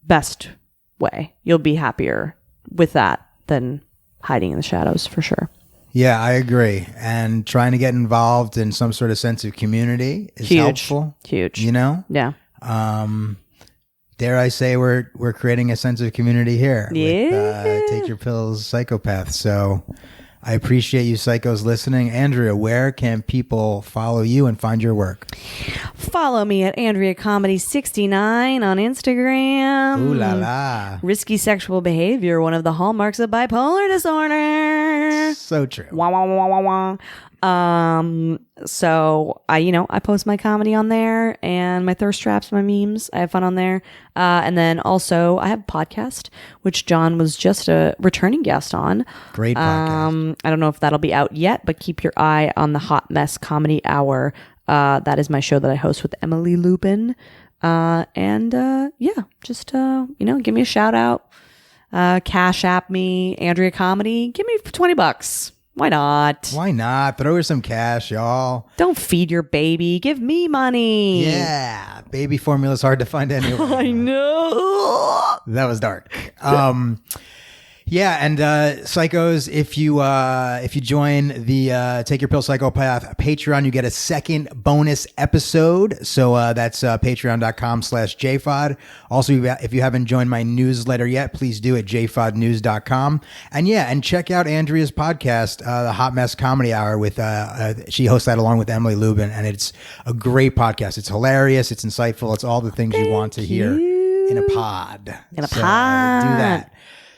best way. You'll be happier with that than hiding in the shadows for sure. Yeah, I agree. And trying to get involved in some sort of sense of community is helpful. Huge. Yeah. Dare I say we're creating a sense of community here with Take Your Pills Psychopath. So I appreciate you psychos listening. Andrea, where can people follow you and find your work? Follow me at Andrea Comedy 69 on Instagram. Ooh la la. Risky sexual behavior, one of the hallmarks of bipolar disorder. So true. Wah, wah, wah, wah, wah. So I post my comedy on there and my thirst traps, my memes. I have fun on there. And then also I have a podcast, which John was just a returning guest on. Great podcast. I don't know if that'll be out yet, but keep your eye on the Hot Mess Comedy Hour. That is my show that I host with Emily Lupin. Just give me a shout out. Cash app me, Andrea Comedy. Give me $20. Why not? Why not? Throw her some cash, y'all. Don't feed your baby. Give me money. Yeah. Baby formula is hard to find anyway. I know. That was dark. Yeah, and psychos, if you join the Take Your Pill Psychopath Patreon, you get a second bonus episode. So that's patreon.com/jfod. Also, if you haven't joined my newsletter yet, please do at jfodnews.com. And check out Andrea's podcast, the Hot Mess Comedy Hour. With she hosts that along with Emily Lubin, and it's a great podcast. It's hilarious, it's insightful, it's all the things you want to hear in a pod. In a pod. Do that.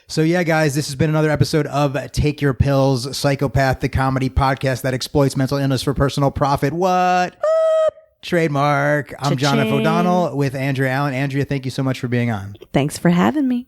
So yeah, guys, this has been another episode of Take Your Pills, Psychopath, the comedy podcast that exploits mental illness for personal profit. What? Trademark. I'm John F. O'Donnell with Andrea Allan. Andrea, thank you so much for being on. Thanks for having me.